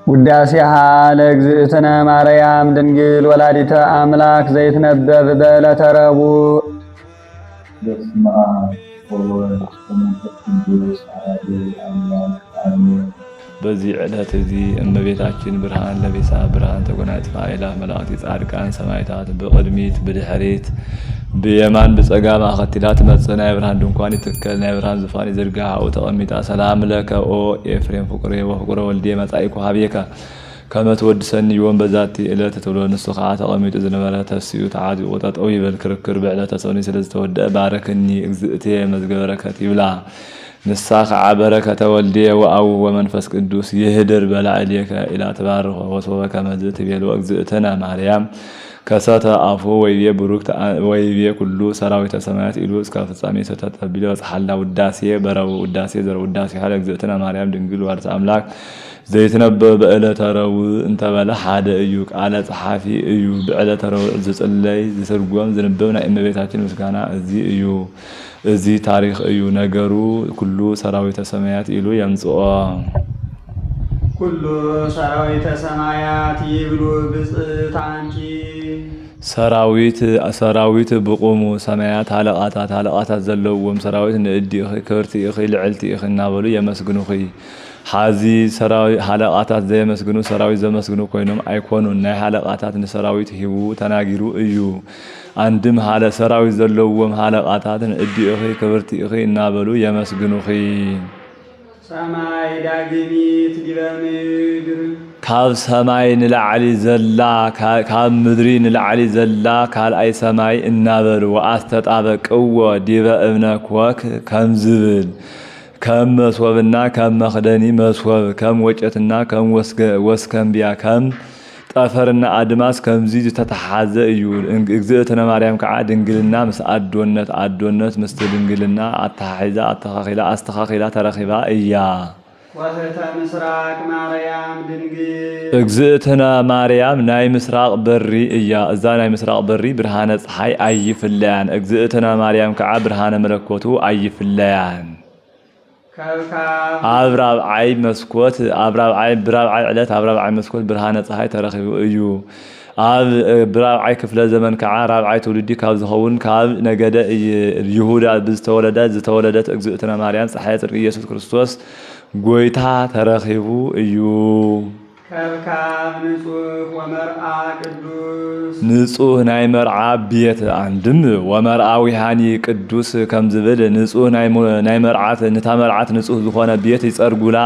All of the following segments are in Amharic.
ውዳሴሃ ለእግዝእትነ ማርያም ድንግል ወላዲተ አምላክ ዘይትነበብ በዕለተ ረቡዕ። በስመ አብ ወወልድ ወመንፈስ ቅዱስ አሐዱ አምላክ አሜን። በዚህ ዕለት እዚህ እመቤታችን ብርሃን ለቤሳ ብርሃን ተጎናጽፋ ኢላፍ መላእክት ጻድቃን ሰማዕታት በቅድሚት በድሕሪት ብየማን ብጸጋም አኸቲላት መጽና የብርሃን ድንኳን ይትከል ናይ ብርሃን ዙፋን ይዝርጋ ሀው ተቀሚጣ ሰላም ለከ ኦ ኤፍሬም ፍቁሬ ወፍቁረ ወልዴ መጻኢኩ ሀቤከ ከመ ትወድሰኒ ዮም በዛቲ ዕለት ተብሎ ንሱ ከዓ ተቀሚጡ ዝነበረ ተስዩ ተዓዚቁ ጠጠው ይበል ክርክር ብዕለተ ሰኒ ስለዝተወደአ ባረክኒ እግዝእትየ መዝገበ በረከት ይብላ ንሳ ከዓ በረከተ ወልዴ ወአቡ ወመንፈስ ቅዱስ ይህድር በላዕሌከ ኢላ ተባርኸ ወሶበ ከመዝ ትቤሎ እግዝእትነ ማርያም ከሰተ አፉ ወይቤ ቡሩክ ወይቤ ኩሉ ሰራዊተ ሰማያት ኢሉ እስከ ፍጻሜ ተተጠብለ ወጽሐላ ውዳሴ በረው ውዳሴ ዘር ውዳሴ ሀለ እግዝእትነ ማርያም ድንግል ወላዲተ አምላክ ዘይትነበብ በዕለተ ረቡዕ እንተበለ ሓደ እዩ ቃለ ጸሐፊ እዩ በዕለተ ረቡዕ ዝጽለይ ዝስርጎም ዝንበብ ናይ እመቤታችን ምስጋና እዚ እዩ እዚ ታሪክ እዩ ነገሩ ኩሉ ሰራዊተ ሰማያት ኢሉ የምጽኦ ኩሉ ሰራዊተ ሰማያት ይብሉ ብጽዕት አንቺ ሰራዊት ብቁሙ ሰማያት ሃለቃታት ዘለውዎም ሰራዊት ንእዲ ክብርቲ ኢኺ ልዕልቲ ኢኺ እናበሉ የመስግኑኺ ሓዚ ሃለቃታት ዘየመስግኑ ሰራዊት ዘመስግኑ ኮይኖም ኣይኮኑን ናይ ሃለቃታት ንሰራዊት ሂቡ ተናጊሩ እዩ አንድም ሃለ ሰራዊት ዘለውዎም ሃለቃታት ንእዲ ኢኺ ክብርቲ ኢኺ እናበሉ የመስግኑኺ ሰማይ ዳግሚት ዲበ ምድር ካብ ሰማይ ንላዕሊ ዘላ ካብ ምድሪ ንላዕሊ ዘላ ካልኣይ ሰማይ እናበሉ ወአስተጣበቅዎ ዲበ እብነ ኮክ ከም ዝብል ከም መስወብና ከም መኽደኒ መስወብ ከም ወጨትና ከም ወስከምቢያ ከም ጠፈርና አድማስ ከምዚ ዝተተሓዘ እዩ እግዝእትነ ማርያም ከዓ ድንግልና ምስ አዶነት ምስ ድንግልና አተሓሒዛ አስተኻኺላ ተረኺባ እያ ወህተ ምስራቅ ማርያም ድንግል እግዝእትነ ማርያም ናይ ምስራቅ በሪ እያ እዛ ናይ ምስራቅ በሪ ብርሃነ ፀሓይ አይፍለያን እግዝእትነ ማርያም ከዓ ብርሃነ መለኮቱ አይፍለያን አብራብዓይ መስኮት አብራብዓይ ዕለት አብራብዓይ መስኮት ብርሃነ ፀሓይ ተረኺቡ እዩ ኣብ ብራብዓይ ክፍለ ዘመን ከዓ ራብዓይ ትውልዲ ካብ ዝኸውን ካብ ነገደ ይሁዳ ዝተወለደት እግዝእትነ ማርያም ፀሓይ ጽድቂ ኢየሱስ ክርስቶስ ጎይታ ተረኺቡ እዩ ከብካብ ንጹህ ወመርዓ ቅዱስ ንጹህ ናይ መርዓ ቤት አንድም ወመርዓዊሃኒ ቅዱስ ከም ዝብል ንጹህ ናይ መርዓት ንታ መርዓት ንጹህ ዝኾነ ቤት ይጸርጉላ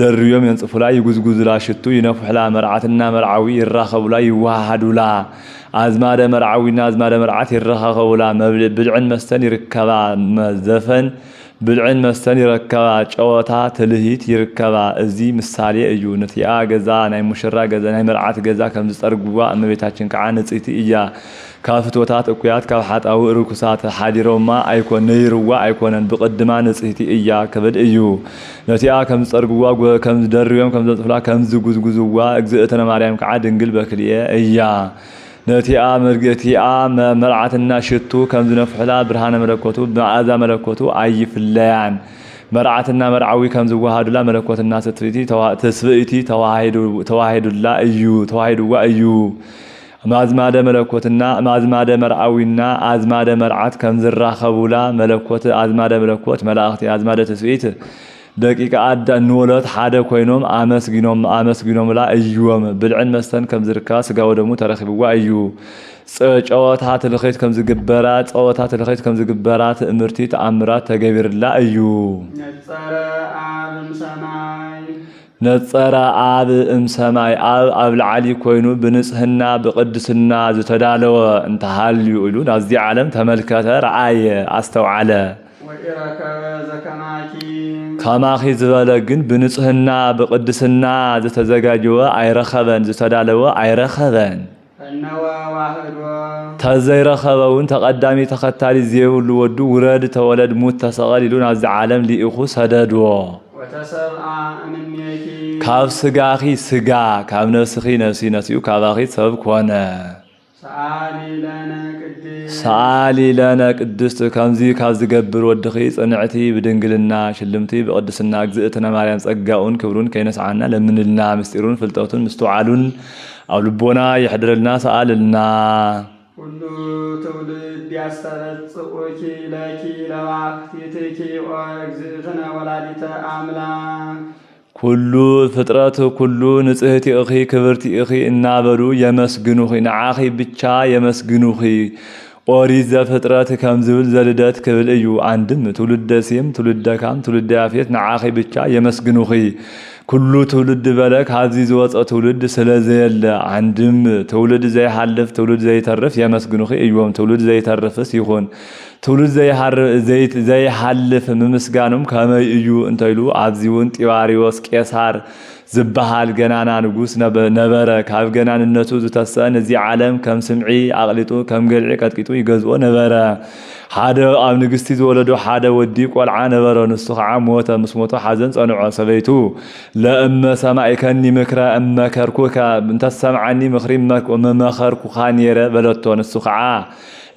ደርዮም የንጽፉላ ይጉዝጉዝላ ሽቱ ይነፍሕላ መርዓትና መርዓዊ ይራኸቡላ ይዋሃዱላ አዝማደ መርዓዊና አዝማደ መርዓት ይራኸቡላ ብልዕን መስተን ይርከባ ዘፈን ብልዕን መስተን ይርከባ ጨወታ ትልሂት ይርከባ እዚ ምሳሌ እዩ ነቲያ ገዛ ናይ ሙሽራ ገዛ ናይ መርዓት ገዛ ከም ዝጸርግዋ እመቤታችን ከዓ ንጽይቲ እያ ካፍቶታት እኩያት ካብ ሓጣው ርኩሳት ሓዲሮማ አይኮን ነይርዋ አይኮነን ብቅድማ ንጽይቲ እያ ክብል እዩ ነቲያ ከም ዝጸርግዋ ከም ዝደርዮም ከም ዘጽፍላ ከም ዝጉዝጉዝዋ እግዝእትነ ማርያም ከዓ ድንግል በክልየ እያ ነቲያ መርገቲያ መርዓትና ሽቱ ከም ዝነፍሕላ ብርሃነ መለኮቱ መዓዛ መለኮቱ አይፍለያን መርዓትና መርዓዊ ከም ዝዋሃዱላ መለኮትና ትስብእቲ ተዋሂዱላ እዩ ተዋሂዱዋ እዩ ማዝማደ መለኮትና ማዝማደ መርዓዊና አዝማደ መርዓት ከም ዝራኸቡላ መለኮት አዝማደ መለኮት መላእክት አዝማደ ትስብእት ደቂቃ አዳ ንወለት ሓደ ኮይኖም አመስግኖምላ እዩም ብልዕን መስተን ከም ዝርከባ ስጋው ደሙ ተረኺብዋ እዩ ጨወታ ትልኺት ከም ዝግበራ ጸወታ ትልኺት ከም ዝግበራ ትእምርቲ ተአምራት ተገቢርላ እዩ ነጸረ አብ እምሰማይ ኣብ ላዕሊ ኮይኑ ብንጽህና ብቅድስና ዝተዳለወ እንተሃልዩ ኢሉ ናብዚ ዓለም ተመልከተ ረአየ አስተውዓለ ከማኺ ዝበለ ግን ብንጽህና ብቅድስና ዝተዘጋጀወ አይረኸበን ዝተዳለወ አይረኸበን ተዘይረኸበውን ተቀዳሚ ተኸታሊ ዘይብሉ ወዱ ውረድ ተወለድ ሙት ተሰቀል ኢሉ ናብዚ ዓለም ሊኢኹ ሰደድዎ ካብ ስጋኺ ስጋ ካብ ነፍስኺ ነፍሲ ነሲኡ ካባኺ ሰብ ኮነ ሰአሊ ለነ ቅድስት ከምዚ ካብ ዝገብር ወድኺ ጽንዕቲ ብድንግልና ሽልምቲ ብቅድስና እግዝእትነ ማርያም ጸጋኡን ክብሩን ከይነስዓና ለምንልና ምስጢሩን ፍልጠቱን ምስተዋዓሉን ኣብ ልቦና ይሕድረልና ሰአልልና። ሁሉ ትውልድ ያስተበጽኡኪ ለኪ ለባሕቲትኪ ኦ እግዝእትነ ወላዲተ አምላክ ኩሉ ፍጥረት ኩሉ ንጽህቲ እኺ ክብርቲ እኺ እናበሉ የመስግኑኺ ንዓኺ ብቻ የመስግኑኺ። ኦሪት ዘፍጥረት ከም ዝብል ዘልደት ክብል እዩ። አንድም ትውልደ ሴም ትውልደ ካም ትውልደ ያፌት ንዓኺ ብቻ የመስግኑኺ። ኩሉ ትውልድ በለ ካብዚ ዝወፀ ትውልድ ስለዘየለ አንድም ትውልድ ዘይሓልፍ ትውልድ ዘይተርፍ የመስግኑኺ እዮም። ትውልድ ዘይተርፍስ ይኹን ትውልድ ዘይሓልፍ ምምስጋኖም ከመይ እዩ እንተይሉ ኣብዚውን ጢባሪዎስ ቄሳር ዝበሃል ገናና ንጉስ ነበረ። ካብ ገናንነቱ ዝተሰአን እዚ ዓለም ከም ስምዒ ኣቕሊጡ ከም ገልዒ ቀጥቂጡ ይገዝኦ ነበረ። ሓደ ኣብ ንግስቲ ዝወለዶ ሓደ ወዲ ቆልዓ ነበረ። ንሱ ከዓ ሞተ። ምስ ሞቶ ሓዘን ጸንዖ። ሰበይቱ ለእመ ሰማዕከኒ ምክረ እመከርኩከ እንተሰምዓኒ ምኽሪ መመኸርኩኻ ነይረ በለቶ። ንሱ ከዓ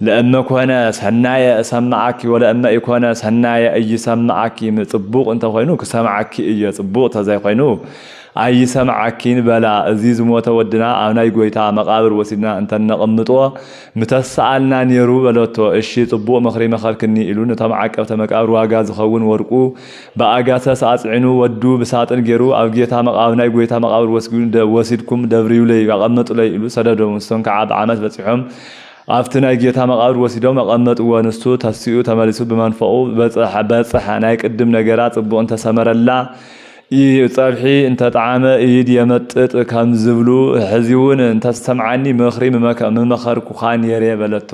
ለእመ ኮነ ሰናየ እሰማዓኪ ወለእመ ኢኮነ ሰናየ እይሰማዓኪ። ጽቡቕ እንተኾይኑ ክሰማዓኪ እየ፣ ጽቡቕ ተዘይኾይኑ ኣይሰማዓኪን በላ። እዚ ዝሞተ ወድና ኣብ ናይ ጎይታ መቃብር ወሲድና እንተነቕምጦ ምተሰኣልና ነይሩ በለቶ። እሺ ጽቡቕ ምኽሪ መኸርክኒ ኢሉ ነቶም ዓቀብተ መቃብር ዋጋ ዝኸውን ወርቁ ብኣጋሰስ ኣጽዒኑ ወዱ ብሳጥን ገይሩ ኣብ ጌታ መቃብር ናይ ጎይታ መቃብር ወሲድኩም ደብሪዩለይ ኣቐመጡለይ ኢሉ ሰደዶም። ንሶም ከዓ ብዓመት በፂሖም ኣብቲ ናይ ጌታ መቃብር ወሲዶም ኣቐመጥዎ። ንሱ ተሲኡ ተመሊሱ ብመንፈቑ በጽሐ። ናይ ቅድም ነገራ ጽቡቕ እንተሰመረላ ፀብሒ እንተጣዕመ ኢድ የመጥጥ ከም ዝብሉ ሕዚውን እንተሰምዓኒ ምኽሪ ምመኸርኩኻ ነይረ በለቶ።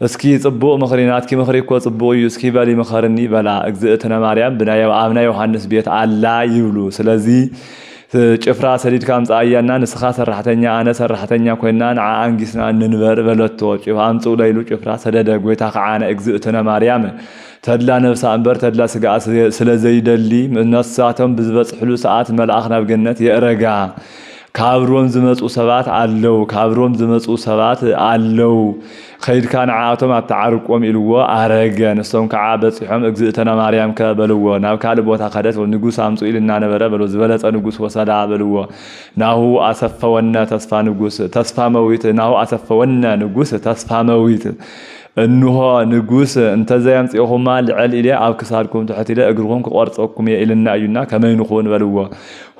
እስኪ ጽቡቕ ምኽሪ ናትኪ ምኽሪ እኮ ጽቡቕ እዩ፣ እስኪ በሊ ምኸርኒ በላ። እግዝእትነ ማርያም ኣብ ናይ ዮሃንስ ቤት ኣላ ይብሉ። ስለዚ ጭፍራ ሰዲድካ ኣምጻእያና ንስኻ ሰራሕተኛ ኣነ ሰራሕተኛ ኮይና ንዓ አንጊስና እንንበር በለቶ። ኣምጽኡ ለይሉ ጭፍራ ሰደደ። ጎይታ ከዓ እግዝእትነ ማርያም ተድላ ነፍሳ እምበር ተድላ ስጋ ስለዘይደሊ ነፍሳቶም ብዝበጽሕሉ ሰዓት መልአኽ ናብ ገነት የእረጋ። ካብሮም ዝመጹ ሰባት ኣለው፣ ካብሮም ዝመጹ ሰባት ኣለው። ከይድካ ንዓቶም ኣተዓርቆም ኢልዎ ኣረገ። ንሶም ከዓ በፂሖም እግዝእትነ ማርያም ከበልዎ። ናብ ካልእ ቦታ ከደት ንጉስ ኣምፁ ኢልና ነበረ በሎ። ዝበለጸ ንጉስ ወሰዳ በልዎ። ናሁ ኣሰፈወነ ተስፋ ንጉስ ተስፋ መዊት ናሁ ኣሰፈወነ ንጉስ ተስፋ መዊት እንሆ ንጉስ እንተዘያምጽኹማ ልዕል ኢለ ኣብ ክሳድኩም ትሕት ኢለ እግርኩም ክቆርፀኩም ኢልና እዩና ከመይ ንኹን በልዎ።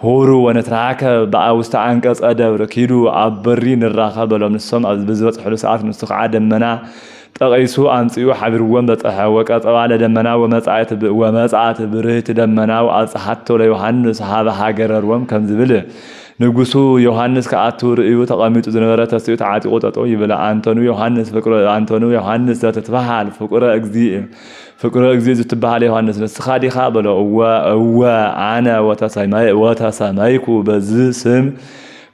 ሁሩ ወነትራከ ብውስተ አንቀጸ ደብር ኪዱ ኣብ በሪ ንራኸ በሎም። ንሶም ኣብ ብዝበጽሕሉ ሰዓት ንሱ ከዓ ደመና ጠቒሱ ኣምጽኡ ሓቢርዎም በጽሐ። ወቀጸባ ለደመና ወመጽአት ብርህቲ ደመና ኣጽሓቶ ለዮሃንስ ሃበ ሃገረርዎም ከም ዝብል ንጉሱ ዮሐንስ ከኣቱ ርእዩ ተቐሚጡ ዝነበረ ተስኡ ተዓጢቁ ጠጦ ይብላ። አንተኑ ዮሐንስ ዘትትበሃል ፍቁረ እግዚእ ዝትበሃል ዮሐንስ ንስኻ ዲኻ በሎ። እወ ኣነ ወተሰመይኩ በዝ ስም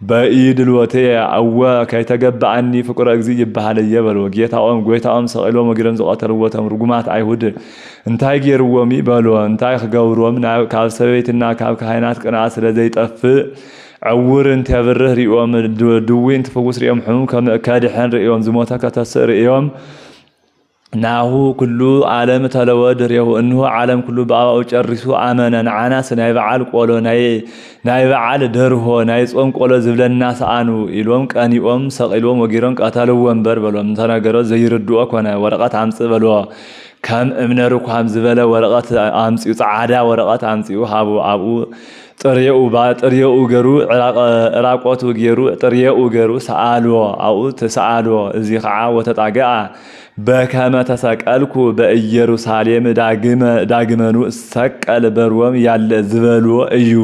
በኢድልወቴ እወ ከይተገባአኒ ፍቁረ እግዚእ ይበሃል እየ በሎ። ጎይታኦም ሰቂሎም ወጊሮም ዝቐተልዎቶም ርጉማት ኣይሁድ እንታይ ገይርዎም በሎ። እንታይ ክገብሮም ካብ ሰበይትና ካብ ካህናት ቅንዓት ስለዘይጠፍእ ዕውር እንተብርህ ሪኦም ድዊ እንትፈውስ ሪኦም ሕሙም ከድሕን ሪኦም ዝሞተ ከተስእ ሪኦም ናሁ ኩሉ ዓለም ተለወድ ሪሁ እንሆ ዓለም ኩሉ ብኣባኡ ጨሪሱ ኣመነ። ንዓናስ ናይ በዓል ቆሎ ናይ በዓል ደርሆ ናይ ጾም ቆሎ ዝብለና ሰኣኑ ኢሎም ቀኒኦም ሰቂሎም ወጊሮም ቀተልዎ እምበር በሎም። እንተነገሮ ዘይርድኦ ኮነ። ወረቐት ኣምጽእ በልዎ። ከም እምነ ርኳም ዝበለ ወረቐት ኣምጽኡ ጻዕዳ ወረቐት ኣምጽኡ ሃቡ። ኣብኡ ጥርየኡ ገሩ ዕራቆቱ ገሩ ጥርየኡ ገሩ ሰኣልዎ። ኣብኡ ተሰኣልዎ። እዚ ከዓ ወተጣገአ በከመ ተሰቀልኩ በኢየሩሳሌም ዳግመኑ ሰቀል በርዎም ያለ ዝበልዎ እዩ።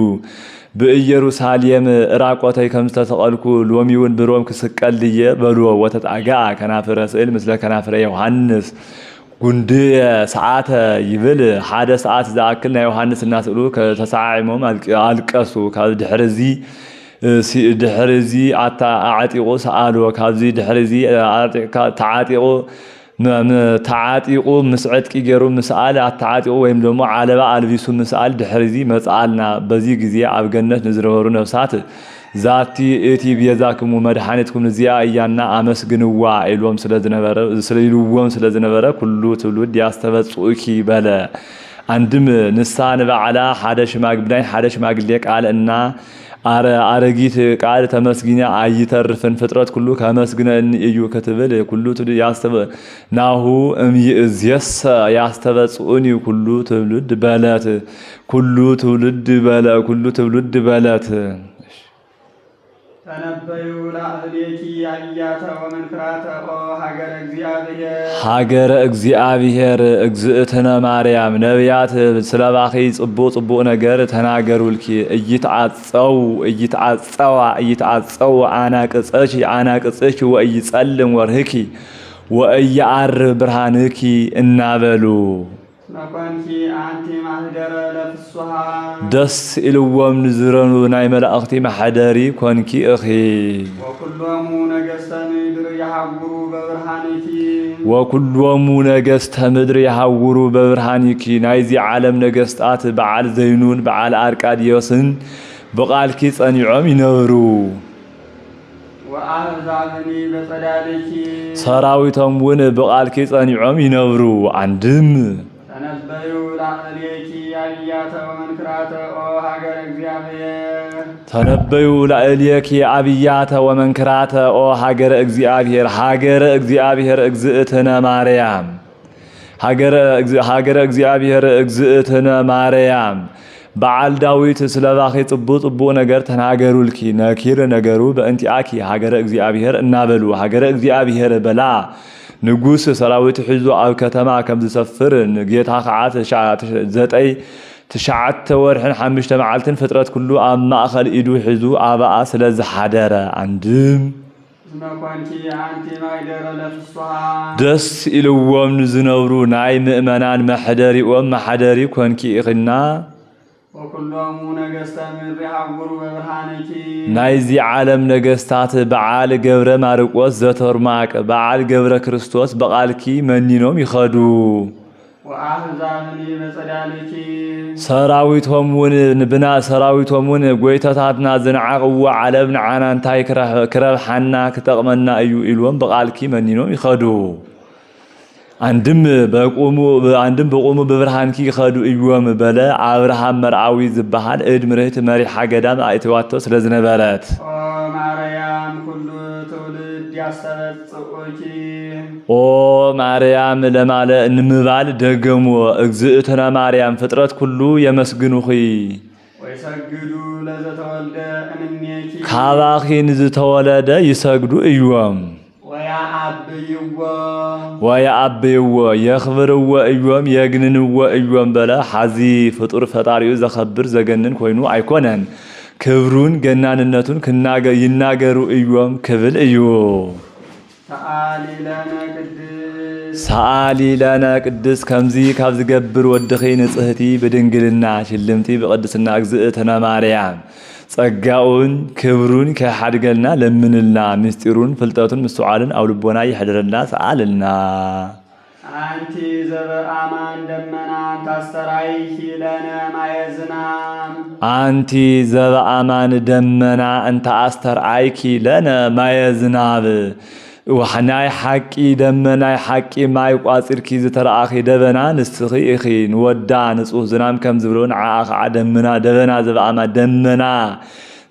በኢየሩሳሌም ዕራቆተይ ከም ዝተሰቀልኩ ሎሚውን ብሮም ክስቀል ድየ በልዎ። ወተጣገአ ከናፍረ ስእል ምስለ ከናፍረ ዮሐንስ ጉንድ ሰዓተ ይብል ሓደ ሰዓት ዝኣክል ናይ ዮሐንስ እናስእሉ ተሰዓዒሞም ኣልቀሱ። ካብ ድሕርዚ ኣዓጢቁ ሰኣልዎ። ካብዚ ድሕርዚ ተዓጢቁ ምስ ዕጥቂ ገይሩ ምስኣል ኣተዓጢቁ ወይም ደሞ ዓለባ ኣልቢሱ ምስኣል ድሕርዚ መጽኣልና። በዚ ግዜ ኣብ ገነት ንዝነበሩ ነፍሳት ዛቲ እቲ ቤዛክሙ መድኃኒትኩም እዚያ እያና አመስግንዋ ኢሎም ስለዝነበረ ኩሉ ትውልድ ያስተበጽኡኪ በለ። አንድም ንሳ ንበዓላ ሓደ ሽማግሌ ቃል እና አረጊት ቃል ተመስግኛ አይተርፍን ፍጥረት ኩሉ ከመስግነን እዩ ክትብል ኩሉ ትውልድ ናሁ እምይእዜሰ ያስተበጽኡኒ ኩሉ ትውልድ በለት ኩሉ ትውልድ በለት ተነበዩ ለአህሌኪ አብያተ ወመንክራተ ሀገረ እግዚአብሔር እግዝእትነ ማርያም ነቢያት ስለባኺ ጽቡቕ ነገር ተናገሩልኪ እይትዓጸው አናቅጽኪ ወእይጸልም ወርህኪ ወእያር ብርሃንኪ እናበሉ መኮንኪ አንቲ ማህደረ ለፍሱሃ ደስ ኢልዎም ንዝረኑ ናይ መላእኽቲ ማሕደሪ ኮንኪ እኺ ወኩሎሙ ነገሥተ ምድር ይሃውሩ በብርሃንኪ ናይዚ ዓለም ነገሥታት በዓል ዘይኑን በዓል አርቃድዮስን በቃልኪ ጸኒዖም ይነብሩ ወአሕዛብኒ በጸዳልኪ ሰራዊቶም ውን በቃልኪ ጸኒዖም ይነብሩ አንድም ተነበዩ ለአህሌኪ አብያተ ወመንክራተ ሀገረ እግዚአብሔር ተነበዩ ለአህሌኪ አብያተ ወመንክራተ ሀገረ እግዚአብሔር እግዝእትነ ማርያም ሀገረ እግዚአብሔር እግዝእትነ ማርያም በዓል ዳዊት ስለባኺ ጽቡቕ ነገር ተናገሩልኪ ነኪር ነገሩ በእንቲአኪ ሀገረ እግዚአብሔር እናበሉ ሀገረ እግዚአብሔር በላ ንጉስ ሰራዊት ሒዙ ኣብ ከተማ ከም ዝሰፍር ጌታ ኸዓት 9 ወርሕን 5 መዓልትን ፍጥረት ኩሉ ኣብ ማእኸል ኢዱ ሒዙ ኣብኣ ስለ ዝሓደረ አንድም መኮንኪ አንቲ ማህደረ ለፍሱሃ ደስ ኢልዎም ዝነብሩ ናይ ምእመናን መሕደሪኦም ማሕደሪ ኮንኪ ኢኽና ወኩሎሙ ነገሥተ ምድር ይሃውሩ በብርሃንኪ ናይዚ ዓለም ነገሥታት በዓል ገብረ ማርቆስ ዘተርማቅ በዓል ገብረ ክርስቶስ በቃልኪ መኒኖም ይኸዱ ወአሕዛብኒ በጸዳልኪ ሰራዊቶም ውን ጎይታታትና ዝንዓቕዎ ዓለም ንዓና እንታይ ክረብሓና ክጠቕመና እዩ ኢልዎም በቃልኪ መኒኖም ይኸዱ አንድም በቆሙ በብርሃንኪ ይኸዱ እዮም በለ አብርሃም መርዓዊ ዝበሃል እድ ምርህት መሪሓ ገዳም አይተዋቶ ስለዝነበረት ማርያም ኩሉ ትውልድ ያስተበጽኡኪ ማርያም ለማለ ንምባል ደገሙ እግዝእትነ ማርያም ፍጥረት ኩሉ የመስግኑኺ ወይሰግዱ ለዘተወልደ እንኔኪ ካባኺ ንዝተወለደ ይሰግዱ እዮም ወያአብይዎ የኽብርዎ እዮም የግንንዎ እዮም በለ ሓዚ ፍጡር ፈጣሪኡ ዘኸብር ዘገንን ኮይኑ አይኮነን ክብሩን ገናንነቱን ይናገሩ እዮም ክብል እዩ ሰአሊ ለነ ቅድስ ከምዚ ካብ ዝገብር ወድኺ ንጽህቲ ብድንግልና ሽልምቲ ብቅድስና እግዝእትነ ማርያም ጸጋውን ክብሩን ከሓድገልና ለምንልና ምስጢሩን ፍልጠቱን ምስዋዕልን አው ልቦና ይሕድረልና ሰአልና አንቲ ዘበአማን ደመና ታስተራይኪ ለነ ማየዝናም አንቲ ዘበአማን ደመና እንተ አስተርአይኪ ለነ ማየዝናብ ወሕናይ ሓቂ ደመናይ ሓቂ ማይ ቋጽርኪ ዝተረአኺ ደበና ንስኺ ኢኺ ንወዳ ንጹህ ዝናም ከም ዝብሎ ንዓኣ ኸዓ ደበና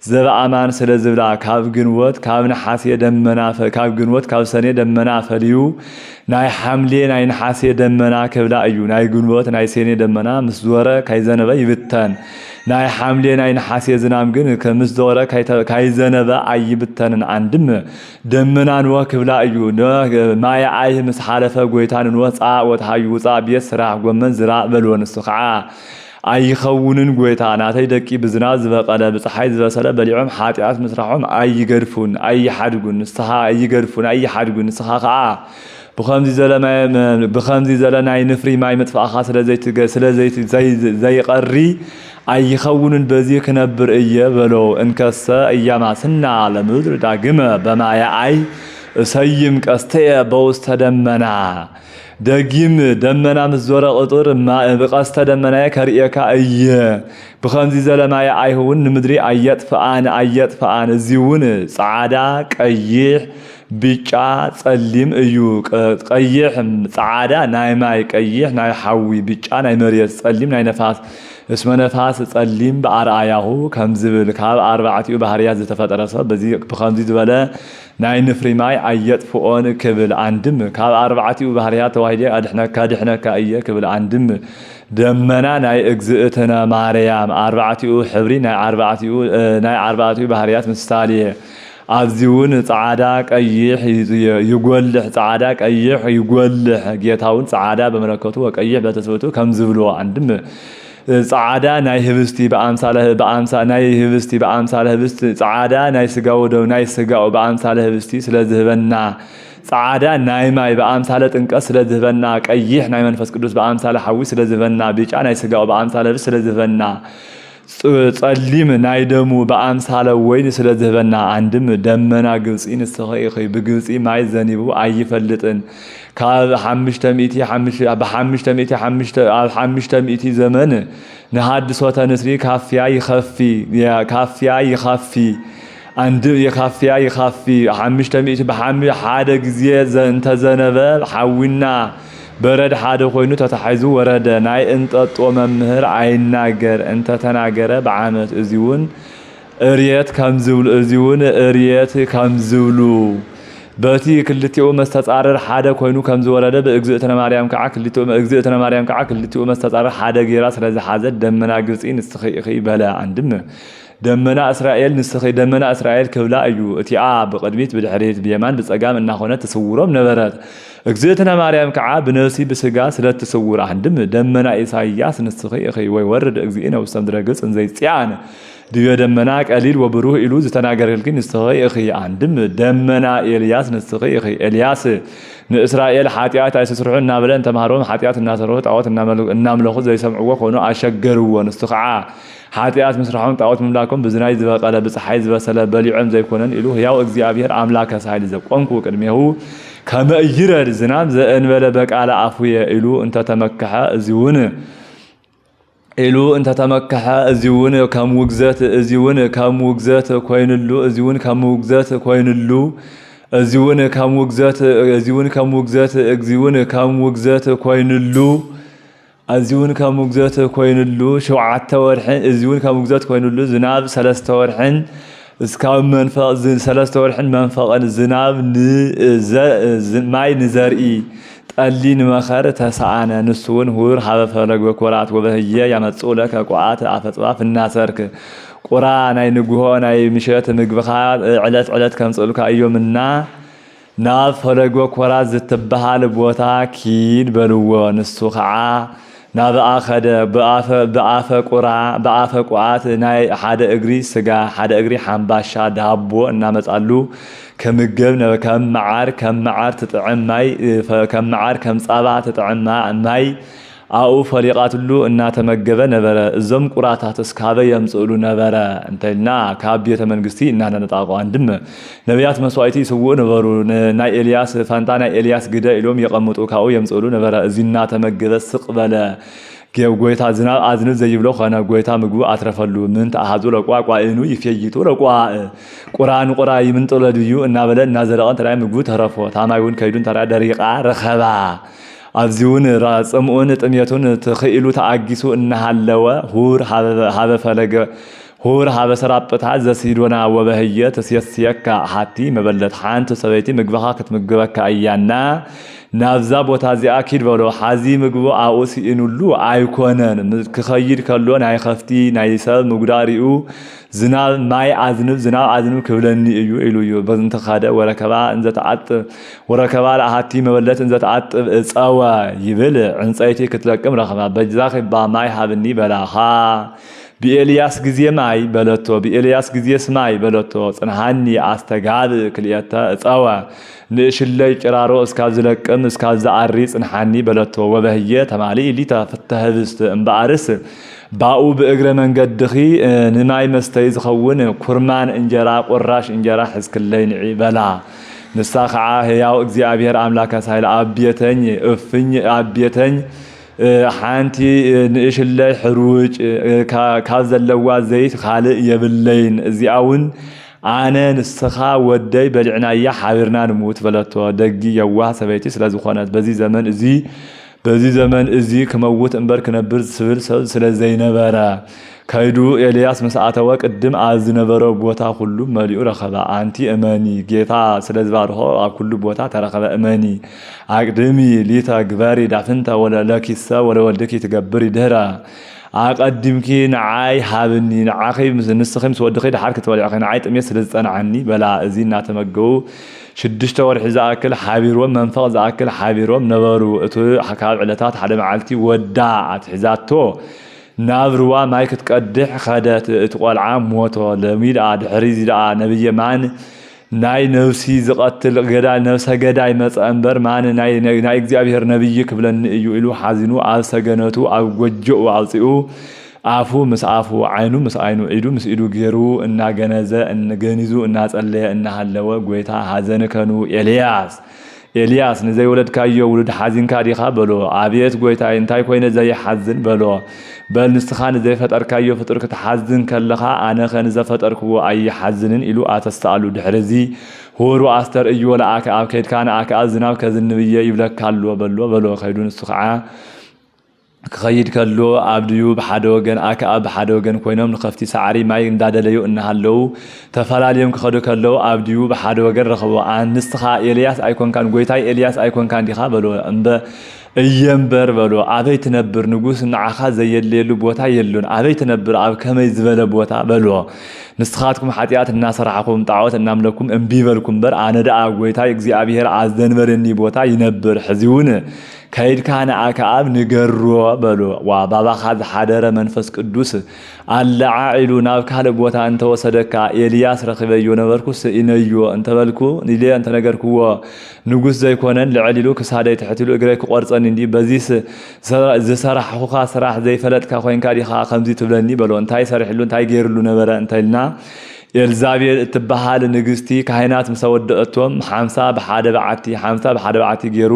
ዘበአማን ስለ ዝብላ ካብ ግንቦት ካብ ነሓሴ ደመና ካብ ግንቦት ካብ ሰኔ ደመና ፈልዩ ናይ ሓምሌ ናይ ነሓሴ ደመና ክብላ እዩ ናይ ግንቦት ናይ ሰኔ ደመና ምስ ዝወረ ካይዘነበ ይብተን ናይ ሓምሌ ናይ ነሓሴ ዝናም ግን ከምስ ዝወረ ካይዘነበ አይብተንን አንድም ደመናን ወክብላ እዩ ማይ አይ ምስ ሓለፈ ጎይታን ወፃ ወታዩ ወፃ ቤት ስራሕ ጎመን ዝራእ በልዎ ንሱ ኸዓ አይኸውንን ጎይታ ናተይ ደቂ ብዝናብ ዝበቀለ ብፀሓይ ዝበሰለ በሊዖም ሓጢአት ምስራሖም አይገድፉን አይሓድጉን ንስኻ አይገድፉን አይሓድጉን ንስኻ ኸዓ ብኸምዚ ዘለ ናይ ንፍሪ ማይ ምጥፋእኻ ስለዘይቲ ዘይቀሪ አይኸውንን በዚህ ክነብር እየ በሎ እንከሰ እያማስና ለምድር ዳግመ በማያ አይ ሰይም ቀስተየ በውስተ ደመና ደጊም ደመና ምዝወረ ቁጥር በቀስተ ደመና ከርየካ እየ በኸምዚ ዘለማየ አይሁን ንምድሪ አየጥፋአን እዚውን ጻዕዳ ቀይሕ ቢጫ ጸሊም እዩ ቀይሕ ጻዕዳ ናይ ማይ ቀይሕ ናይ ሓዊ ቢጫ ናይ መሬት ጸሊም ናይ ነፋስ እስመ ነፋስ ጸሊም በአርአያሁ ከምዝብል ካብ አርባዕቲኡ ባህርያት ዝተፈጠረ ሰብ በዚ በኸምዚ ዝበለ ናይ ንፍሪ ማይ አየጥፍኦን ክብል አንድም ካብ አርባዕቲኡ ባህርያት ተዋሂደ ድሕነካ እየ ክብል አንድም ደመና ናይ እግዝእትነ ማርያም አርባዕቲኡ ሕብሪ ናይ አርባዕቲኡ ባህርያት ምሳሌ አብዚውን ጻዕዳ ቀይሕ ይጎልሕ ጻዕዳ ቀይሕ ይጎልሕ ጌታውን ጻዕዳ በመለከቱ ወቀይሕ በተስበቱ ከምዝብሎ አንድም ጻዕዳ ናይ ህብስቲ ናይ ህብስቲ በአምሳለ ህብስት ጻዕዳ ናይ ስጋው ደው ናይ ስጋው በአምሳለ ህብስቲ ስለዝህበና ጻዕዳ ናይ ማይ በአምሳለ ጥንቀት ስለዝህበና ቀይሕ ናይ መንፈስ ቅዱስ በአምሳለ ሐዊ ስለዝህበና ቢጫ ናይ ስጋው በአምሳለ ህብስት ስለዝህበና ጸሊም ናይ ደሙ በአምሳለ ወይን ስለዝህበና አንድም ደመና ግብጺ ንስኸይ በግብጺ ማይ ዘኒቡ አይፈልጥን ካብ 500 ዘመን ንሐድሶተ ንስሪ ካፍያ ይኸፊ አንድ የካፍያ 500 ሓደ ጊዜ እንተዘነበ ሐዊና በረድ ሓደ ኮይኑ ተታሐዙ ወረደ ናይ እንጠጦ መምህር አይናገር እንተ ተናገረ በዓመት እዚውን እርየት ከምዝብሉ በቲ ክልቲኡ መስተጻረር ሓደ ኮይኑ ከምዝወረደ በእግዝእትነ ማርያም ከዓ ክልቲኡ መስተጻረር ሓደ ጌራ ስለዚ ሓዘት ደመና ግብጺ ንስኺ በለ አንድም ደመና እስራኤል ንስኺ ደመና እስራኤል ክብላ እዩ እቲአ በቅድሚት ብድሕሪት በየማን በጸጋም እናኾነ ተሰውሮም ነበረት እግዝእትነ ማርያም ከዓ በነፍሲ በስጋ ስለተሰውራ አንድም ደመና ኢሳይያስ ንስኺ ወይ ወርድ እግዚእነ ውስተ ምድረ ገጽ እንዘይጽያን ድዮ ደመና ቀሊል ወብሩህ ኢሉ ዝተናገረልኪን ንስኺ አንድም ደመና ኤልያስ ንስኺ ኤልያስ ንእስራኤል ኃጢአት አይስስሩሑ እናበለ እንተማሃሮም ኃጢአት እናሰሩሑ ጣዖት እናምለኹ ዘይሰምዕዎ ኾኖ አሸገርዎ ንስኺ ኃጢአት ምስራሖም ጣዖት ምምላኮም ብዝናይ ዝበቀለ በፀሐይ ዝበሰለ በሊዖም ዘይኮነን ኢሉ ሕያው እግዚአብሔር አምላከ ሳይል ዘቆምኩ ቅድሜሁ ከመ ይረድ ዝናብ ዘእንበለ በቃለ አፉየ ኢሉ እንተተመከሐ እዚውን ከምውግዘት ኮይንሉ ሸውዓተ ወርሕን እዚውን ከምውግዘት ኮይንሉ ዝናብ 3 ወርሕን እስካብ መንፈቅ 3 ወርሕን መንፈቅን ዝናብ ማይ ንዘርኢ ጠሊን መኸር ተሰአነ ንሱውን ሁር ሀበ ፈለግ ወኮራት ወበህየ ያመጽኡ ለከ ቋዓት አፈጽባፍ እናሰርክ ቁራ ናይ ንጉሆ ናይ ምሸት ምግብኻ ዕለት ከምጽልካ እዮምና ናብ ፈለግ ወኮራት ዝተበሃል ቦታ ኪድ በልዎ ንሱ ከዓ ናብአኸደ በአፈ ቋዓት ናይ ሓደ እግሪ ስጋ ሓደ እግሪ ሓምባሻ ዳቦ እናመጻሉ ከምገብ ከም መዓር ትጥዕም ማይ ከም ጻባ ትጥዕም ማይ አው ፈሊቃትሉ እናተመገበ ነበረ እዞም ቁራታት እስካበ የምጽሉ ነበረ እንተልና ካብ ቤተ መንግስቲ እናነጣቆ አንድም ነቢያት መስዋዕቲ ይስውኡ ነበሩ ናይ ኤልያስ ፋንታ ናይ ኤልያስ ግደ ኢሎም የቀምጡ ካው የምጽሉ ነበረ እዚና ተመገበ ስቅበለ ጎይታ ዝናብ አዝንብ ዘይብሎ ኾነ ጎይታ ምግቡ አትረፈሉ ምን ተአሃዙ ለቋቋኢኑ ይፈይቱ ቁራን ቁራ ይምንጥለድዩ እናበለ እናዘረቀን ተራይ ምግቡ ተረፎ ታማይውን ከይዱን ተራ ደሪቃ ረኸባ አብዚውን ራጽምኡን ጥሜቱን ተኺሉ ተአጊሱ እናሃለወ ሁር ሀበ ሰራጵታ ዘሲዶና ወበህየ ተስየስየካ ሀቲ መበለት ሓንቲ ሰበይቲ ምግብኻ ክትምግበካ እያና ናብዛ ቦታ እዚኣ ኪድ በሎ ሓዚ ምግቡ አኡ ሲኢኑሉ አይኮነን ክኸይድ ከሎ ናይ ኸፍቲ ናይ ሰብ ምግዳሪኡ ዝናብ አዝንብ ክብለኒ እዩ ኢሉዩ በዝንተ ኻደ ወረከባ ለአሃቲ መበለት እንዘተአጥ ጸወ ይብል ዕንፀይቲ ክትለቅም ረኸባ በዛኺ ማይ ሃብኒ በላኻ በኤልያስ ጊዜ ማይ በለቶ በኤልያስ ጊዜ ስማይ በለቶ ጽንሃኒ አስተጋብ ክልየተ ጸወ ንሽለይ ጭራሮ እስካብ ዝለቅም እስካብ ዘአሪ ጽንሃኒ በለቶ ወበህየ ተማሊ ሊታ ፍተህብስት እምባአርስ ባኡ በእግረ መንገድ ድኺ ንማይ መስተይ ዝኸውን ኩርማን እንጀራ ቁራሽ እንጀራ ሕዝክለይ ንዒ በላ ንሳኸዓ ሕያው እግዚአብሔር አምላከ ሳይል አብየተኝ እፍኝ አብየተኝ ሓንቲ ንእሽለይ ሕሩጭ ካብ ዘለዋ ዘይት ካልእ የብለይን እዚኣውን አነ ንስኻ ወደይ በልዕናያ ሓቢርና ንሙት በለቶ ደጊ የዋህ ሰበይቲ ስለዝኾነት በዚህ ዘመን እዚ ክመውት እምበር ክነብር ስብል ሰብ ስለዘይነበረ ከይዱ ኤልያስ መስኣተወ ቅድም ኣብ ዝነበረው ቦታ ሁሉ መሊኡ ረኸበ። አንቲ እመኒ ጌታ ስለዝባርኾ ኣብ ኩሉ ቦታ ተረኸበ። እመኒ አቅድሚ ሊተ ግበሪ ዳፍንተ ወለኪሰ ወለወልድኪ ትገብሪ ድህረ አቀድምኪ ንዓይ ሃብኒ ንዓኺ ንስኺ ምስ ወድኺ ድሓር ክትበልዕኺ ንዓይ ጥሜት ስለዝፀንዓኒ በላ። እዚ እናተመገቡ 6 ወርሒ ዝኣክል ሓቢሮም መንፈቕ ዝኣክል ሓቢሮም ነበሩ። እቲ ካብ ዕለታት ሓደ መዓልቲ ወዳ ኣትሒዛቶ ናብ ሩባ ማይ ክትቀድሕ ኸደት። እቲ ቆልዓ ሞቶ። ሎሚ ደኣ ድሕሪ ደኣ ነብየ ማን ናይ ነፍሲ ዝቐትል ገዳይ ነፍሰ ገዳይ መፀ እምበር ማን ናይ እግዚአብሔር ነብይ ክብለኒ እዩ ኢሉ ሓዚኑ ኣብ ሰገነቱ ኣብ ጎጆኡ ኣውፂኡ አፉ ምስ አፉ ዓይኑ ምስ ዓይኑ ኢዱ ምስ ኢዱ ገይሩ እናገነዘ እንገኒዙ እናጸለየ እናሃለወ ጎይታ ሐዘንከኑ ኤልያስ ንዘይወለድካዮ ውሉድ ሓዚንካ ዲኻ በሎ። አብየት ጎይታ እንታይ ኮይነ ዘይሓዝን በሎ። በል ንስኻ ንዘይፈጠርካዮ ፍጡር ክትሓዝን ከለኻ ኣነ ከንዘፈጠርክዎ ኣይሓዝንን ኢሉ ኣተስተኣሉ። ድሕሪዚ ሁሩ ኣስተርእዮ ለኣክዓብ ከይድካ ንኣክዓብ ዝናብ ከዝንብየ ይብለካሎ በሎ። ከይዱ ንሱ ከዓ ክኸይድ ከሎ ኣብድዩ ብሓደ ወገን ኣክዓብ ብሓደ ወገን ኮይኖም ንኸፍቲ ሳዕሪ ማይ እንዳደለዩ እናሃለው ተፈላለዮም ክኸዱ ከለው ኣብድዩ ብሓደ ወገን ረኸቦ። ንስኻ ኤልያስ ኣይኮንካን ጎይታይ ኤልያስ ኣይኮንካን ዲኻ በሎ። እየምበር በሎ። ኣበይ ትነብር ንጉስ ንዓኻ ዘየለየሉ ቦታ የሉን። ኣበይ ትነብር ኣብ ከመይ ዝበለ ቦታ በሎ። ንስኻትኩም ሓጢኣት እናሰራሕኩም ጣዖት እናምለኩም እምቢ በልኩም በር ኣነ ደኣ ጎይታይ እግዚአብሔር ኣዘንበረኒ ቦታ ይነብር። ሕዚውን ከይድካ ንኣክዓብ ንገሮ በሎ። ባባኻ ዝሓደረ መንፈስ ቅዱስ ኣለዓ ኢሉ ናብ ካልእ ቦታ እንተወሰደካ ኤልያስ ረኺበዮ ነበርኩስ ኢነዮ እንተበልኩ ኢለ እንተነገርክዎ ንጉስ ዘይኮነን ልዕል ኢሉ ክሳደይ ትሕት ኢሉ እግረይ ክቆርፀኒ እንዲ በዚስ ዝሰራሕኹኻ ስራሕ ዘይፈለጥካ ኮይንካ ዲኻ ከምዚ ትብለኒ በሎ። እንታይ ሰሪሕሉ እንታይ ገይርሉ ነበረ እንተይልና ኤልዛቤል እትበሃል ንግስቲ ካህናት ምስ ወደአቶም 50 ብሓደ በዓቲ ገይሩ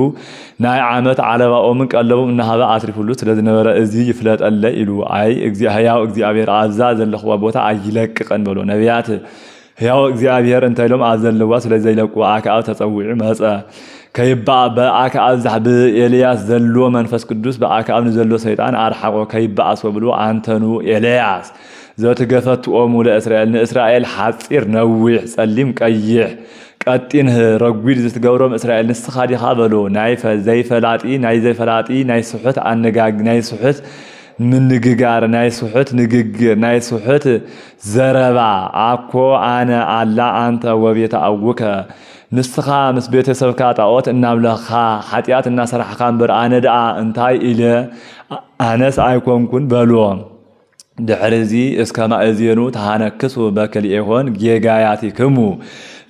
ናይ ዓመት ዓለባኦምን ቀለቦም እናሃበ ኣትሪፉሉ ስለዝነበረ እዚ ይፍለጠለ ኢሉ አይ ሕያው እግዚአብሔር ኣብዛ ዘለኽዋ ቦታ ኣይለቅቀን በሎ። ነቢያት ሕያው እግዚአብሔር እንተኢሎም ኣብ ዘለዋ ስለዘይለቁ ኣክዓብ ተፀዊዑ መፀ። ከይባእ በኣክዓብ ዛሕቢ ኤልያስ ዘሎ መንፈስ ቅዱስ በኣክዓብ ንዘሎ ሰይጣን ኣርሓቆ ከይባእስ ብሎ አንተኑ ኤልያስ ዘትገፈትኦሙ ለእስራኤል ንእስራኤል ሓፂር ነዊሕ ጸሊም ቀይሕ ቀጢን ረጉድ ዝትገብሮም እስራኤል ንስኻ ዲኻ በሎ። ናይ ዘይፈላጢ ናይ ስሑት ኣነጋግ ናይ ስሑት ምንግጋር ናይ ስሑት ንግግር ናይ ስሑት ዘረባ አኮ ኣነ ኣላ አንተ ወቤተ አቡከ ንስኻ ምስ ቤተሰብካ ጣዖት እናምለኻ ሓጢኣት እናሰራሕኻ እምበር ኣነ ደኣ እንታይ ኢለ ኣነስ ኣይኮንኩን በሎ። ድሕሪዚ እስከ ማእዝየኑ ተሃነክሱ በክልኤሆን ጌጋያቲክሙ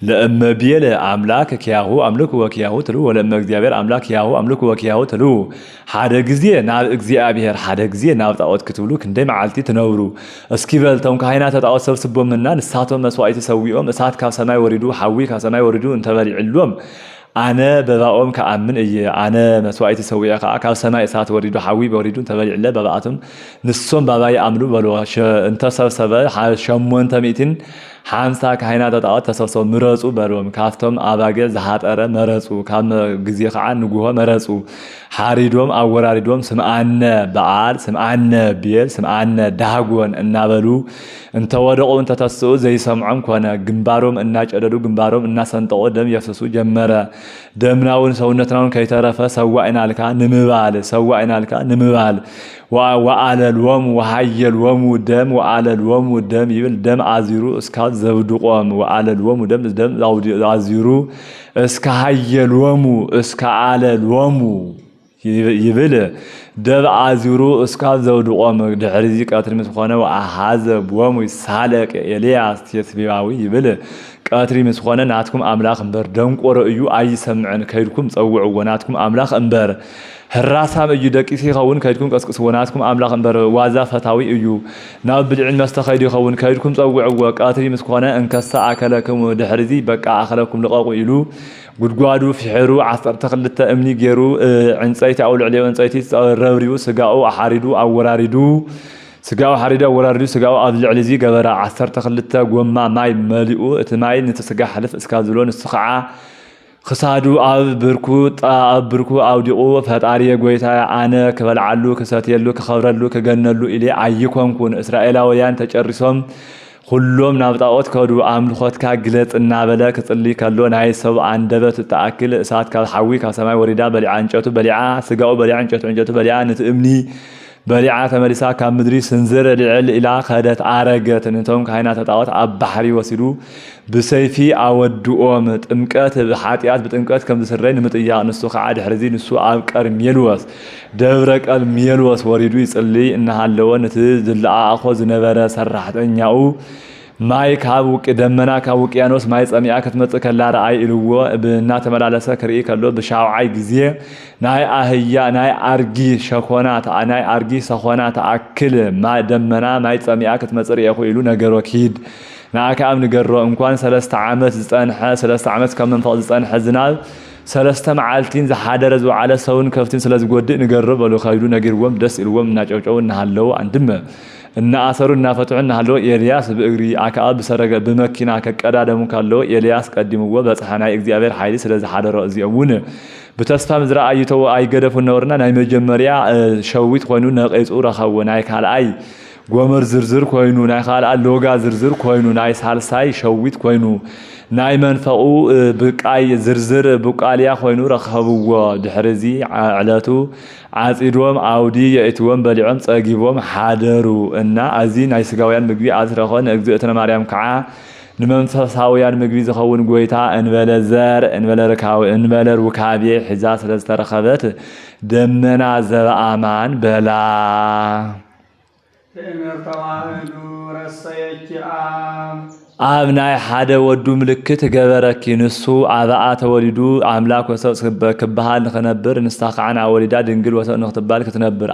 ለእመቤለ አምላክ ኪያሁ አምልኩ ወኪያሁ ትሉ ወለእመ እግዚአብሔር አምላክ ኪያሁ አምልኩ ወኪያሁ ትሉ። ሓደ ጊዜ ናብ እግዚአብሔር ሓደ ጊዜ ናብ ጣዖት ክትብሉ ክንደይ መዓልቲ ትነብሩ። እስኪ በልቶም ካህናተ ጣዖት ሰብስቦምና ንሳቶም መስዋዕቲ ሰዊኦም እሳት ካብ ሰማይ ወሪዱ ሓዊ ካብ ሰማይ ወሪዱ እንተበሊዕሎም አነ በባኦም ከአምን እየ አነ መስዋዕቲ ሰዊያ ከዓ ካብ ሰማይ እሳት ወሪዱ ሓዊ ወሪዱ እንተበሊዕለ በባኣቶም ንሶም ባባይ ኣምሉ በሎ። እንተሰብሰበ 850 ካህናተ ጣዖት ተሰብሰቡ ምረፁ በሎም። ካብቶም ኣባግዕ ዝሃጠረ መረፁ። ካብ ግዜ ከዓ ንጉሆ መረፁ። ሓሪዶም ኣወራሪዶም ስምዓነ በዓል ስምዓነ ቤል ስምዓነ ዳጎን እናበሉ እንተወደቁ እንተተስኡ ዘይሰምዖም ኮነ። ግንባሮም እናጨደዱ ግንባሮም እናሰንጠቁ ደም የፍስሱ ጀመረ። ደምናውን ሰውነትናውን ከይተረፈ ሰዋኢናልካ ንምባል ወአለልወሙ ወሃየልወሙ ደም ወአለልወሙ ደም ይብል ደም አዚሩ እስካው ዘብድቆም ወአለልወሙ ደም አዚሩ እስከ ሃየልወሙ እስከ አለልወሙ ይብል ደብ አዚሩ እስካው ዘብድቆም። ድሕሪዚ ቀትሪ ምስ ኮነ ወአሃዘብወሙ ይሳለቅ ኤልያስ ተስቢባዊ ይብል ቀትሪ ምስ ኮነ ናትኩም አምላኽ እምበር ደንቆሮ እዩ ኣይሰምዕን ከይድኩም ፀውዕዎ ናትኩም አምላኽ እምበር هراسام أيو دقيسي خون كيدكم قسقس وناسكم أملاق أنبر وازا فتاوي أيو ناب بدعين مستخيدي خون كيدكم تقوعوا قاتري مسكونا انكسا أكلكم دحرزي بقى أخلكم لقاقوا إلو قدقادو في حرو عصر تخلت أمني جيرو عنصيتي أو العليو عنصيتي روريو سقاو أحاردو أو وراردو سقاو حريدا وراردو سقاو أبل علزي قبرا عصر تخلت قوما ماي مالئو اتماي نتسقا حلف اسكازلون السخعة خسادو أب بركو أوديقو فتاريه قويتا أنا كبلعلو كساتيلو كخبرلو كجنلو إلي عيكم كون إسرائيلاويان تجرسهم كلهم نابطاوت كادو أملخوت كاجلت النابلة كتلي كلو ناي سب عندبت تأكل ساعات كالحوي كسماء وريدا بلع عنجتو بلعا سقاو بلع عنجتو بلعا نتأمني بلعا تمرسا كام مدري سنزر العل إلى خدت عرقت انتم كهينات تطاوت عب بحري وسيلو بسيفي أودوهم تمكات بحاتيات بتمكات كم تسرين متيا نسو خعاد حرزين نسو عبكر ميلوس دبرك الميلوس وريدو يصلي إنها اللون نتزل أخوز نبرة سرحت أنياو ماي كابوك دمنا كابوك يانوس ماي سامي أكتمت كلا رأي إلوه بنات ملالسة كريه كلو بشاو عاي جزية ناي أهيا ناي أرجي شخونات ناي أرجي سخونات أكل ما دمنا ماي سامي أكتمت رأيه إلو نجرو كيد ناك أم نجرو إمكان 3 عامات زتنحى 3 عامات كم من فوق زتنحى زنال 3 معالتين زحادرز وعلى سون كفتين 3 جود نجرب ولو خيلو نجروم دس إلوم ناجعو نهلو عندما إن أثروا النافتع نهلو إلياس بأجري أكاب سرق بمكينا كقدادم كالو إلياس قدموا بس حنا إجزاء حيلي 3 حادر أزيونه بتسفهم زرع أيتو أي قدف النورنا نايم جمريا شويت قانون نقيس أورخو نايك على أي قمر زرزر كوينو ناي خال اللوغا زرزر كوينو ناي سالساي شويت كوينو ناي منفقو بقاي زرزر بقاليا كوينو رخبوا دحرزي علاتو عاصيدوم عودي يأتوم بلعم صاقيبوم حادرو إن أزي ناي سقاويان مقبي عزرخون أجزئتنا مريم كعا نمنفساويان مقبي زخون قويتا انبلا زار انبلا ركاوي انبلا ركابي حزاس لسترخبت دمنا زر آمان بلا أب ناي حدا ودو ملكت جبرك نسو عذاء تولدو عملاك وسوس كبهال نخنبر نستقعنا ولدا دنجل وسوس نختبالك تنبر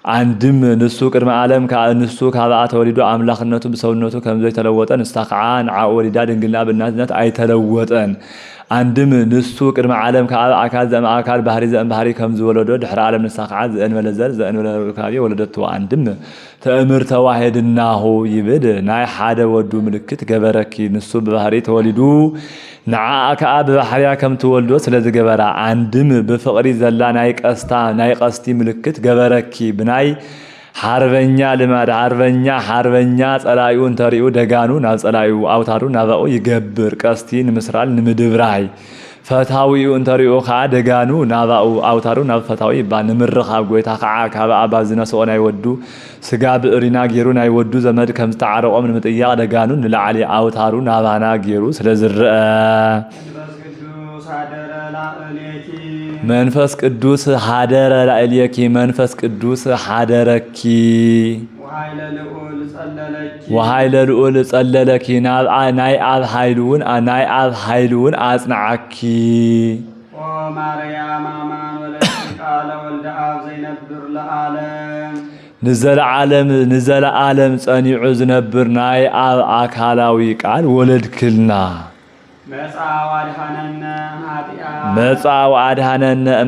عندم نسو كرم عالم كنسو كعذاء تولدو عملاقنته بسونته كم زي تلوتن استقعان ولدا دنجلنا بالناس نت أي تلوتن عندم نسو كرم عالم كأكاد زم أكاد بحري كم زولدو دحر عالم نستقعد زين ولا زر زين ولا ركابي ولدتو عندم تأمر تواحد الناهو يبد ناي حدا ودو ملكت جبركي نسو بحري تولدو نعاك أب بحريا كم تولدو سلز جبرا عندم بفقري زلا نايك أستي ملكت جبركي بناي حربنيا لما حربنيا صلايون تريو دغانو نا صلايو اوتارو نابو يغبر قستين مسرال نمدبراي فتاوي انتريو خا دغانو نابو اوتارو ناب فتاوي با نمرخاب غويتا خا كابا ابازنا سوناي ودو سغا بئرينا غيرو ناي ودو زمد كم تعرقوم نمطيا دغانو نلعلي اوتارو نابانا غيرو سلازر منفس قدوس حادر لأليكي منفس قدوس حادركي وهايل لؤول صللكي ناي آب حيلون أصنعكي ومريم أمان ولدك قال ولد آب زينب در لعالم نزل عالم صنيع زنبر ناي آب أكالاوي قال ولد كلنا مصاو أدهننا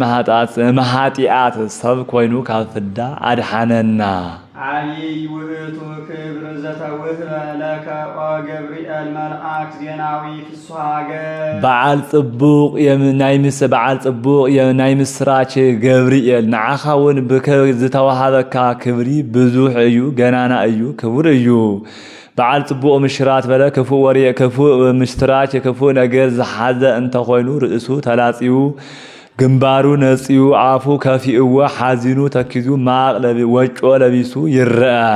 مهاتيات سب كوينو كافدا أدهننا علي وهتو كبر زتوه لك وجبريل ملأك زيناوي في الصاغة بعال طبوق نايمس بعال طبوق نايمس راچ جبريل نعخاون بك زتوهبك كبري بزوح ايو جنانا ايو كبر ايو بعال طبوق مشرات بلا كفو وري كفو مشتراچ كفو نجر زحازه انت خوينو رئسو تلاصيو ግንባሩ ነጽዩ አፉ ከፊኡ ሐዚኑ ተክዙ ማቅለብ ወጮ ለቢሱ ይረአ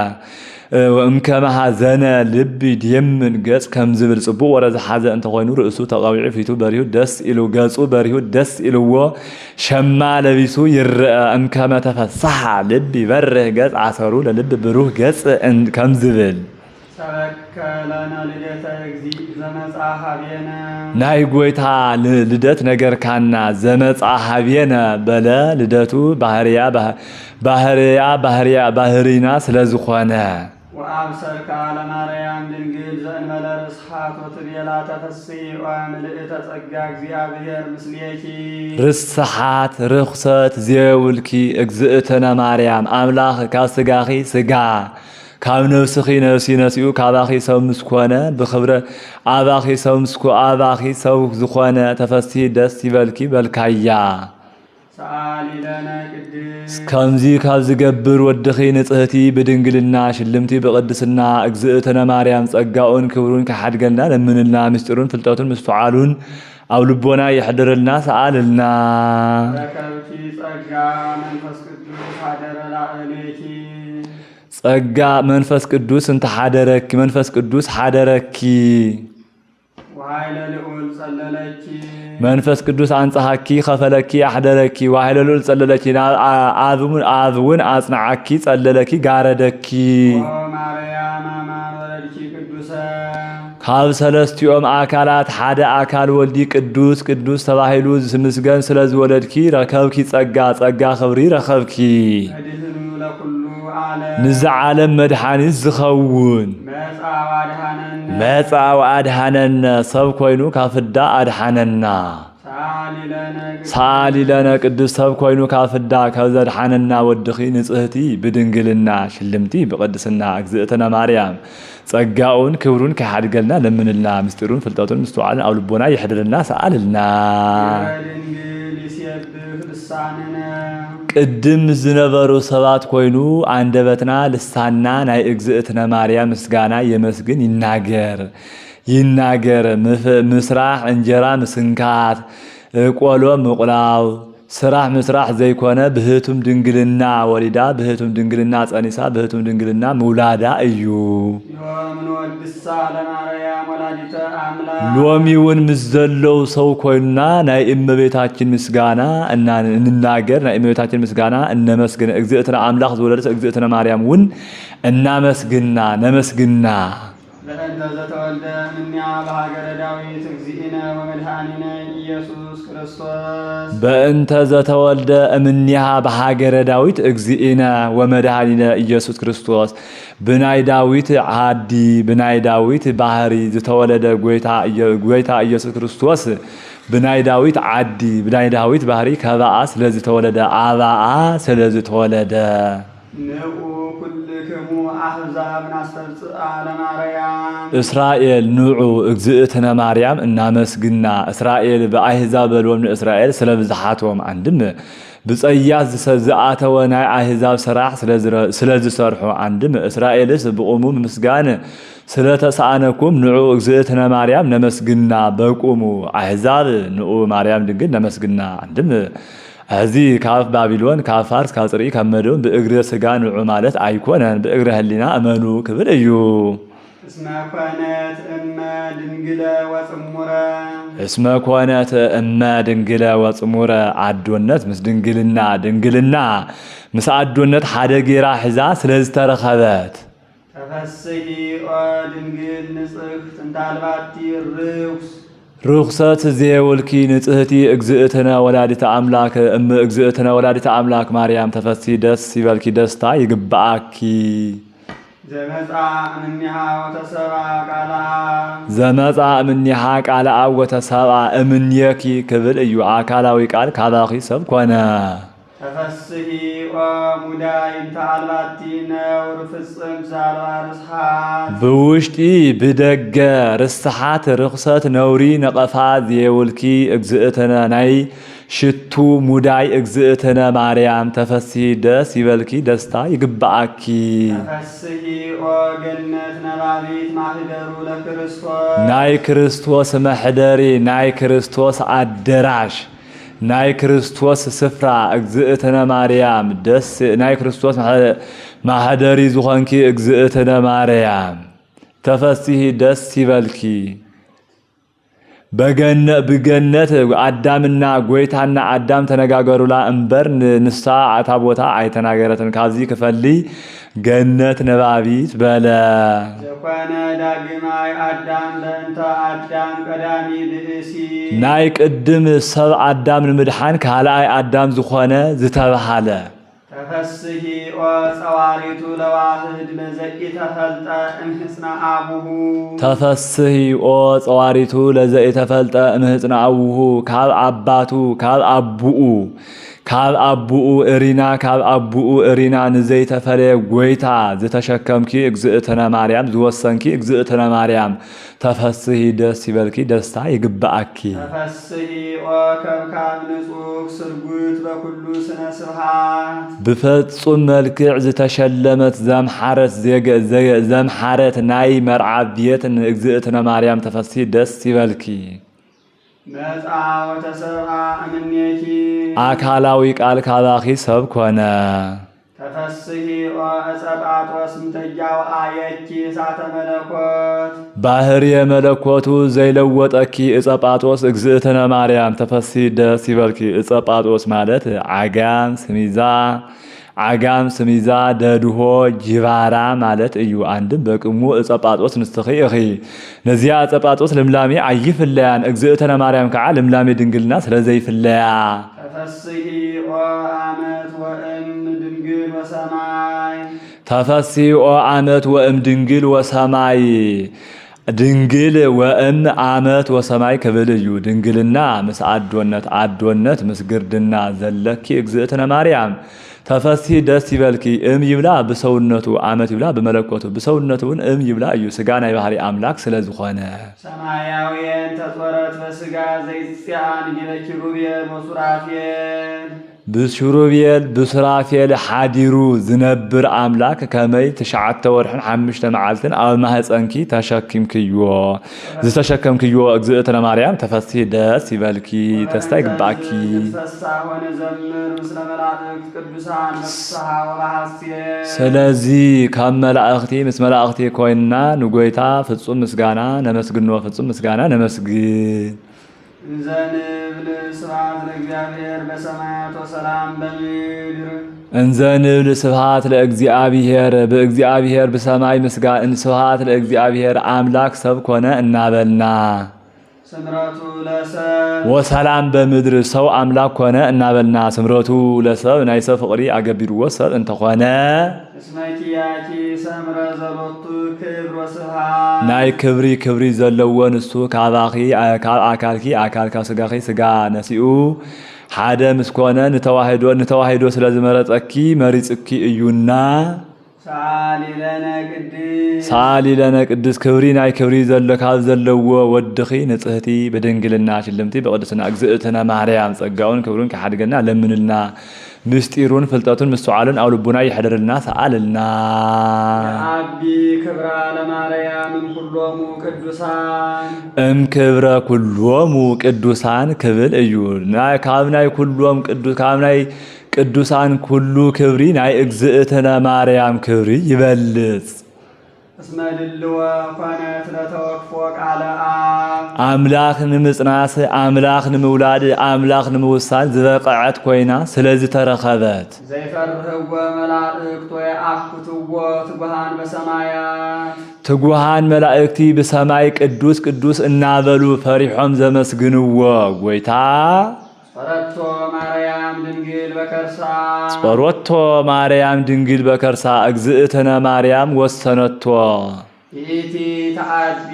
ወእምከመ ሐዘነ ልብ ድየምን ገጽ ከምዝብል ጽቡቅ ወረዘ ሐዘ እንተ ኮይኑ ርእሱ ተቀዊዑ ፊቱ በሪሁ ደስ ኢሉ ገጹ በሪሁ ደስ ኢሉዎ ሸማ ለቢሱ ይረአ እምከመ ተፈሳሐ ልብ ይበርህ ገጽ አሰሩ ለልብ ብሩህ ገጽ ከምዝብል ሰበከለነ ልደተ እግዚእ ዘመጽአ ኀቤነ ናይ ጎይታ ልደት ነገር ካና ዘመጽአ ኀቤነ በለ ልደቱ ባህሪና ስለዝኾነ ወአብሰርከ ለማርያም ድንግል ዘእንበለ ርስሓት ወትቤላ ተፈሥሒ ወምልእተ ጸጋ እግዚአብሔር ምስሌኪ ርስሓት ርኽሰት ዘየውልኪ እግዝእትነ ማርያም አምላኽ ካብ ስጋኺ ስጋ ካብ ነፍስኺ ነፍሲ ነሲኡ ካባኺ ሰብ ምስኮነ ብኽብረ አባኺ ሰብ ምስኮ አባኺ ሰብ ዝኾነ ተፈሥሒ ደስ ይበልኪ በልካያ ሰአሊ ለነ ቅድስት ከምዚ ካብ ዝገብር ወድኺ ንጽህቲ ብድንግልና ሽልምቲ ብቅድስና እግዝእትነ ማርያም ጸጋኡን ክብሩን ከሓድገልና ለምንልና ምስጢሩን ፍልጠቱን ምስተዓሉን ኣብ ልቦና ይሕድርልና ሰአልልና ረከብኪ ጸጋ መንፈስ ቅዱስ ሀደረ ላዕሌኪ ጸጋ መንፈስ ቅዱስ እንተሓደረኪ መንፈስ ቅዱስ ሓደረኪ ወኃይለ ልዑል ጸለለኪ መንፈስ ቅዱስ አንጻሐኪ ኸፈለኪ አሕደረኪ ወኃይለ ልዑል ጸለለኪ አብውን አጽናዓኪ ጸለለኪ ጋረደኪ ማርያም አማን ወለድኪ ቅዱሰ ካብ ሰለስቲኦም አካላት ሓደ አካል ወልዲ ቅዱስ ቅዱስ ተባሂሉ ዝምስገን ስለዝወለድኪ ረከብኪ ጸጋ ኽብሪ ረኸብኪ እድህኑ ለኩሉ ዓለም ንዚ ዓለም መድኃኒት ዝኸውን መጻ ወአድኃነነ ሰብ ኮይኑ ካብ ፍዳ አድኃነና ሰአሊ ለነ ቅዱስ ሰብ ኮይኑ ካብ ፍዳ ካብ ዘድኃነና ወድኺ ንጽህቲ ብድንግልና ሽልምቲ ብቅድስና እግዝእትነ ማርያም ጸጋኡን ክብሩን ከሓድገልና ለምንልና ምስጢሩን ፍልጠቱን ምስተዋዕልን ኣብ ልቦና ይሕድርልና ሰአልልና ቅድም ዝነበሩ ሰባት ኮይኑ አንደበትና ልሳና ናይ እግዝእትነ ማርያም ምስጋና የመስግን ይናገር ምስራሕ እንጀራ ምስንካት ቆሎ ምቁላው ስራሕ ምስራሕ ዘይኮነ ብህቱም ድንግልና ወሊዳ ብህቱም ድንግልና ጸኒሳ ብህቱም ድንግልና ምውላዳ እዩ ሎሚውን ምስ ዘለው ሰው ኮይኑና ናይ እመቤታችን ምስጋና እንናገር ናይ እመቤታችን ምስጋና እነመስግን እግዝእትነ አምላኽ ዝወለደት እግዝእትነ ማርያም ውን ነመስግና ለእንተ ዘተወልደ እምኔሃ በሀገረ ዳዊት እግዚእነ ወመድኃኒነ ኢየሱስ ክርስቶስ በእንተ ዘተወልደ እምኔሃ በሀገረ ዳዊት እግዚእነ ወመድኃኒነ ኢየሱስ ክርስቶስ ብናይ ዳዊት ዓዲ ብናይ ዳዊት ባህሪ ዝተወለደ ጎይታ ኢየሱስ ክርስቶስ ብናይ ዳዊት ዓዲ ብናይ ዳዊት ባህሪ ከበአ ስለዝተወለደ አባአ ስለዝተወለደ ንዑ ኩልክሙ አሕዛብ ናስተብጽአ ለማርያም እስራኤል ንዑ እግዝእትነ ማርያም እናመስግና እስራኤል በአሕዛብ በልዎም ንእስራኤል ስለብዝሓቶም አንድም ብጸያስ ዝኣተወ ናይ አሕዛብ ስራሕ ስለዝሰርሑ አንድም እስራኤልስ ብቁሙ ምስጋን ስለተሳአነኩም ንዑ እግዝእትነ ማርያም ነመስግና በቁሙ አሕዛብ ንዑ ማርያም ድንግል ነመስግና አንድም እዚ ካብ ባቢሎን ካብ ፋርስ ካብ ጽርኢ ካብ መዶን ብእግረ ስጋ ንዑ ማለት አይኮነን ብእግረ ህሊና እመኑ ክብል እዩ እስመ ኮነት እመ ድንግለ ወጽሙረ አዶነት ምስ ድንግልና ምስ አዶነት ሓደ ጌራ ሒዛ ስለዝተረኸበት ተፈሥሒ ኦ ድንግል ንጽሕት እንታልባቲ ርኩሰት ዘየውልኪ ንጽህቲ እግዝእትነ ወላዲተ አምላክ እግዝእትነ ወላዲተ አምላክ ማርያም ተፈሥሒ ደስ ይበልኪ ደስታ ይግባአኪ ዘመጻ እምኔሃ ቃለ አብ ወተሰብአ እምኔኪ ክብል እዩ አካላዊ ቃል ካባኺ ሰብ ኮነ ተፈሥሒ ኦ ሙዳይ እንታልባቲ ነውር ፍጽም ዛልባ ርስሓት ብውሽጢ ብደገ ርስሓት ርኽሰት ነውሪ ነቐፋ ዘየውልኪ እግዝእትነ ናይ ሽቱ ሙዳይ እግዝእትነ ማርያም ተፈሥሒ ደስ ይበልኪ ደስታ ይግባአኪ ተፈሥሒ ኦ ገነት ነባቢት ማህደሩ ለክርስቶስ ናይ ክርስቶስ መሕደሪ ናይ ክርስቶስ አደራሽ ናይ ክርስቶስ ስፍራ እግዝእትነ ማርያም ደስ ናይ ክርስቶስ ማህደሪ ዝኾንኪ እግዝእትነ ማርያም ተፈሥሒ ደስ ይበልኪ በገነት አዳምና ጎይታና አዳም ተነጋገሩላ እንበር ንሳ አታ ቦታ አይተናገረትን ካዚ ክፈሊ ገነት ነባቢት በለ ዘኮነ ዳግማይ አዳም ለእንተ አዳም ቀዳሚ ብእሲ ናይ ቅድም ሰብ አዳም ንምድሓን ካልኣይ አዳም ዝኾነ ዝተባሃለ ተፈስሂ ወጸዋሪቱ ለዋህድ ለዘቂ ተፈልጠ እምህጽና አቡሁ ተፈስሂ ወጸዋሪቱ ለዘቂ ተፈልጠ እምህጽና አቡሁ ካብ አባቱ ካብ አቡኡ እሪና ካብ አቡኡ እሪና ንዘይ ተፈለየ ጎይታ ዝተሸከምኪ እግዝእትነ ማርያም ዝወሰንኪ እግዝእትነ ማርያም ተፈስሂ ደስ ይበልኪ ደስታ ይግባአኪ ተፈስሂ ወከብካብ ንጹህ ስርጉት በኩሉ ስነ ስብሃት ብፍጹም መልክዕ ዝተሸለመት ዘምሓረት ናይ መርዓ ቤት እግዝእትነ ማርያም ተፈስሂ ደስ ይበልኪ መጻ ወተሰብአ እምኔኪ አካላዊ ቃል ካባኺ ሰብ ኮነ ተፈስሂ ወጸጳጦስ ምተጃው አየኪ እሳተ መለኮት ባህርየ መለኮቱ ዘይለወጠኪ እጸጳጦስ እግዝእትነ ማርያም ተፈስሂ ደስ ይበልኪ እጸጳጦስ ማለት ዓጋም ስሚዛ ደድሆ ጅባራ ማለት እዩ አንድም በቅሙ እጸጳጦስ ንስተኺ እኺ ነዚያ እጸጳጦስ ልምላሜ አይፍለያን እግዝእትነ ማርያም ከዓ ልምላሜ ድንግልና ስለዘይፍለያ ተፈስሂ ወአመት ወእም ድንግል ወሰማይ ተፈስሂ ወአመት ወእም ድንግል ወሰማይ ድንግል ወእም አመት ወሰማይ ክብል እዩ ድንግልና ምስ አዶነት ምስ ግርድና ዘለኪ እግዝእትነ ማርያም ተፈስሂ ደስ ይበልኪ እም ይብላ በሰውነቱ አመት ይብላ በመለኮቱ በሰውነቱን እም ይብላ እዩ ስጋ ናይ ባህሪ አምላክ ስለዝኾነ ሰማያዊን ተጾረት በስጋ ዘይጽያን ዲበኪሩቤል ወሱራፌል ብሱሩቤል ብሱራፌል ሓዲሩ ዝነብር አምላክ ከመይ 9 ወርሕን 5 መዓልትን ኣብ ማህፀንኪ ዝተሸከምክዮ እግዝእትነ ማርያም ተፈስሂ ደስ ይበልኪ ደስታ ይግባአኪ ተፈሳሆነ ዘምር ምስለ መላእክት ቅዱሳን መስሐ ወሐሴት ስለዚ ካብ መላእክቲ ምስ መላእክቲ ኮይና ንጎይታ ፍጹም ምስጋና ነመስግኖ ፍጹም ምስጋና ነመስግን እንዘንብል ስብሐት ለእግዚአብሔር በሰማያት ወሰላም በምድር እንዘንብል ስብሐት ለእግዚአብሔር በእግዚአብሔር በሰማይ ምስጋና ስብሐት ለእግዚአብሔር አምላክ ሰብ ኮነ እናበልና ስምረቱ ለሰብ ወሰላም በምድር ሰው አምላክ ኮነ እናበልና ስምረቱ ለሰብ ናይ ሰብ ፍቅሪ አገቢርዎ ሰብ እንተኾነ እስመኪያኪ ሰምረ ዘሎቱ ክብር ወስብሐት ናይ ክብሪ ዘለዎ ንሱ ካባኺ ካብ አካልካ ስጋኺ ስጋ ነሲኡ ሓደ ምስኮነ ንተዋሂዶ ስለዝመረፀኪ መሪፅኪ እዩና ሳሊ ለነ ቅድስ ክብሪ ናይ ክብሪ ካብ ዘለዎ ወድኺ ንጽህቲ በድንግልና ሽልምቲ በቅድስና እግዝእትነ ማርያም ጸጋውን ክብሩን ከሓድገና ለምንልና ምስጢሩን ፍልጠቱን ምስዓልን አው ልቡና ይሕድርልና ሰአልና አቢ ክብራ ለማርያም ኩሎሙ ቅዱሳን ክብረ ኩሎሙ ቅዱሳን ክብል እዩ ካብ ናይ ኩሎም ቅዱሳን ኩሉ ክብሪ ናይ እግዝእትነ ማርያም ክብሪ ይበልጽ እስመ ድልወ ኮነት ለተወክፎ ቃለ አምላክ ንምጽናስ አምላክ ንምውላድ አምላክ ንምውሳድ ዝበቀዐት ኮይና ስለዚ ተረኸበት ዘይፈርህዎ መላእክት ወይአኩትዎ ትጉሃን በሰማያት ትጉሃን መላእክቲ በሰማይ ቅዱስ እናበሉ ፈሪሖም ዘመስግንዎ ጎይታ ጸሮቶ ማርያም ድንግል በከርሳ እግዝእትነ ማርያም ወሰነቶ ኢቲ ተአቢ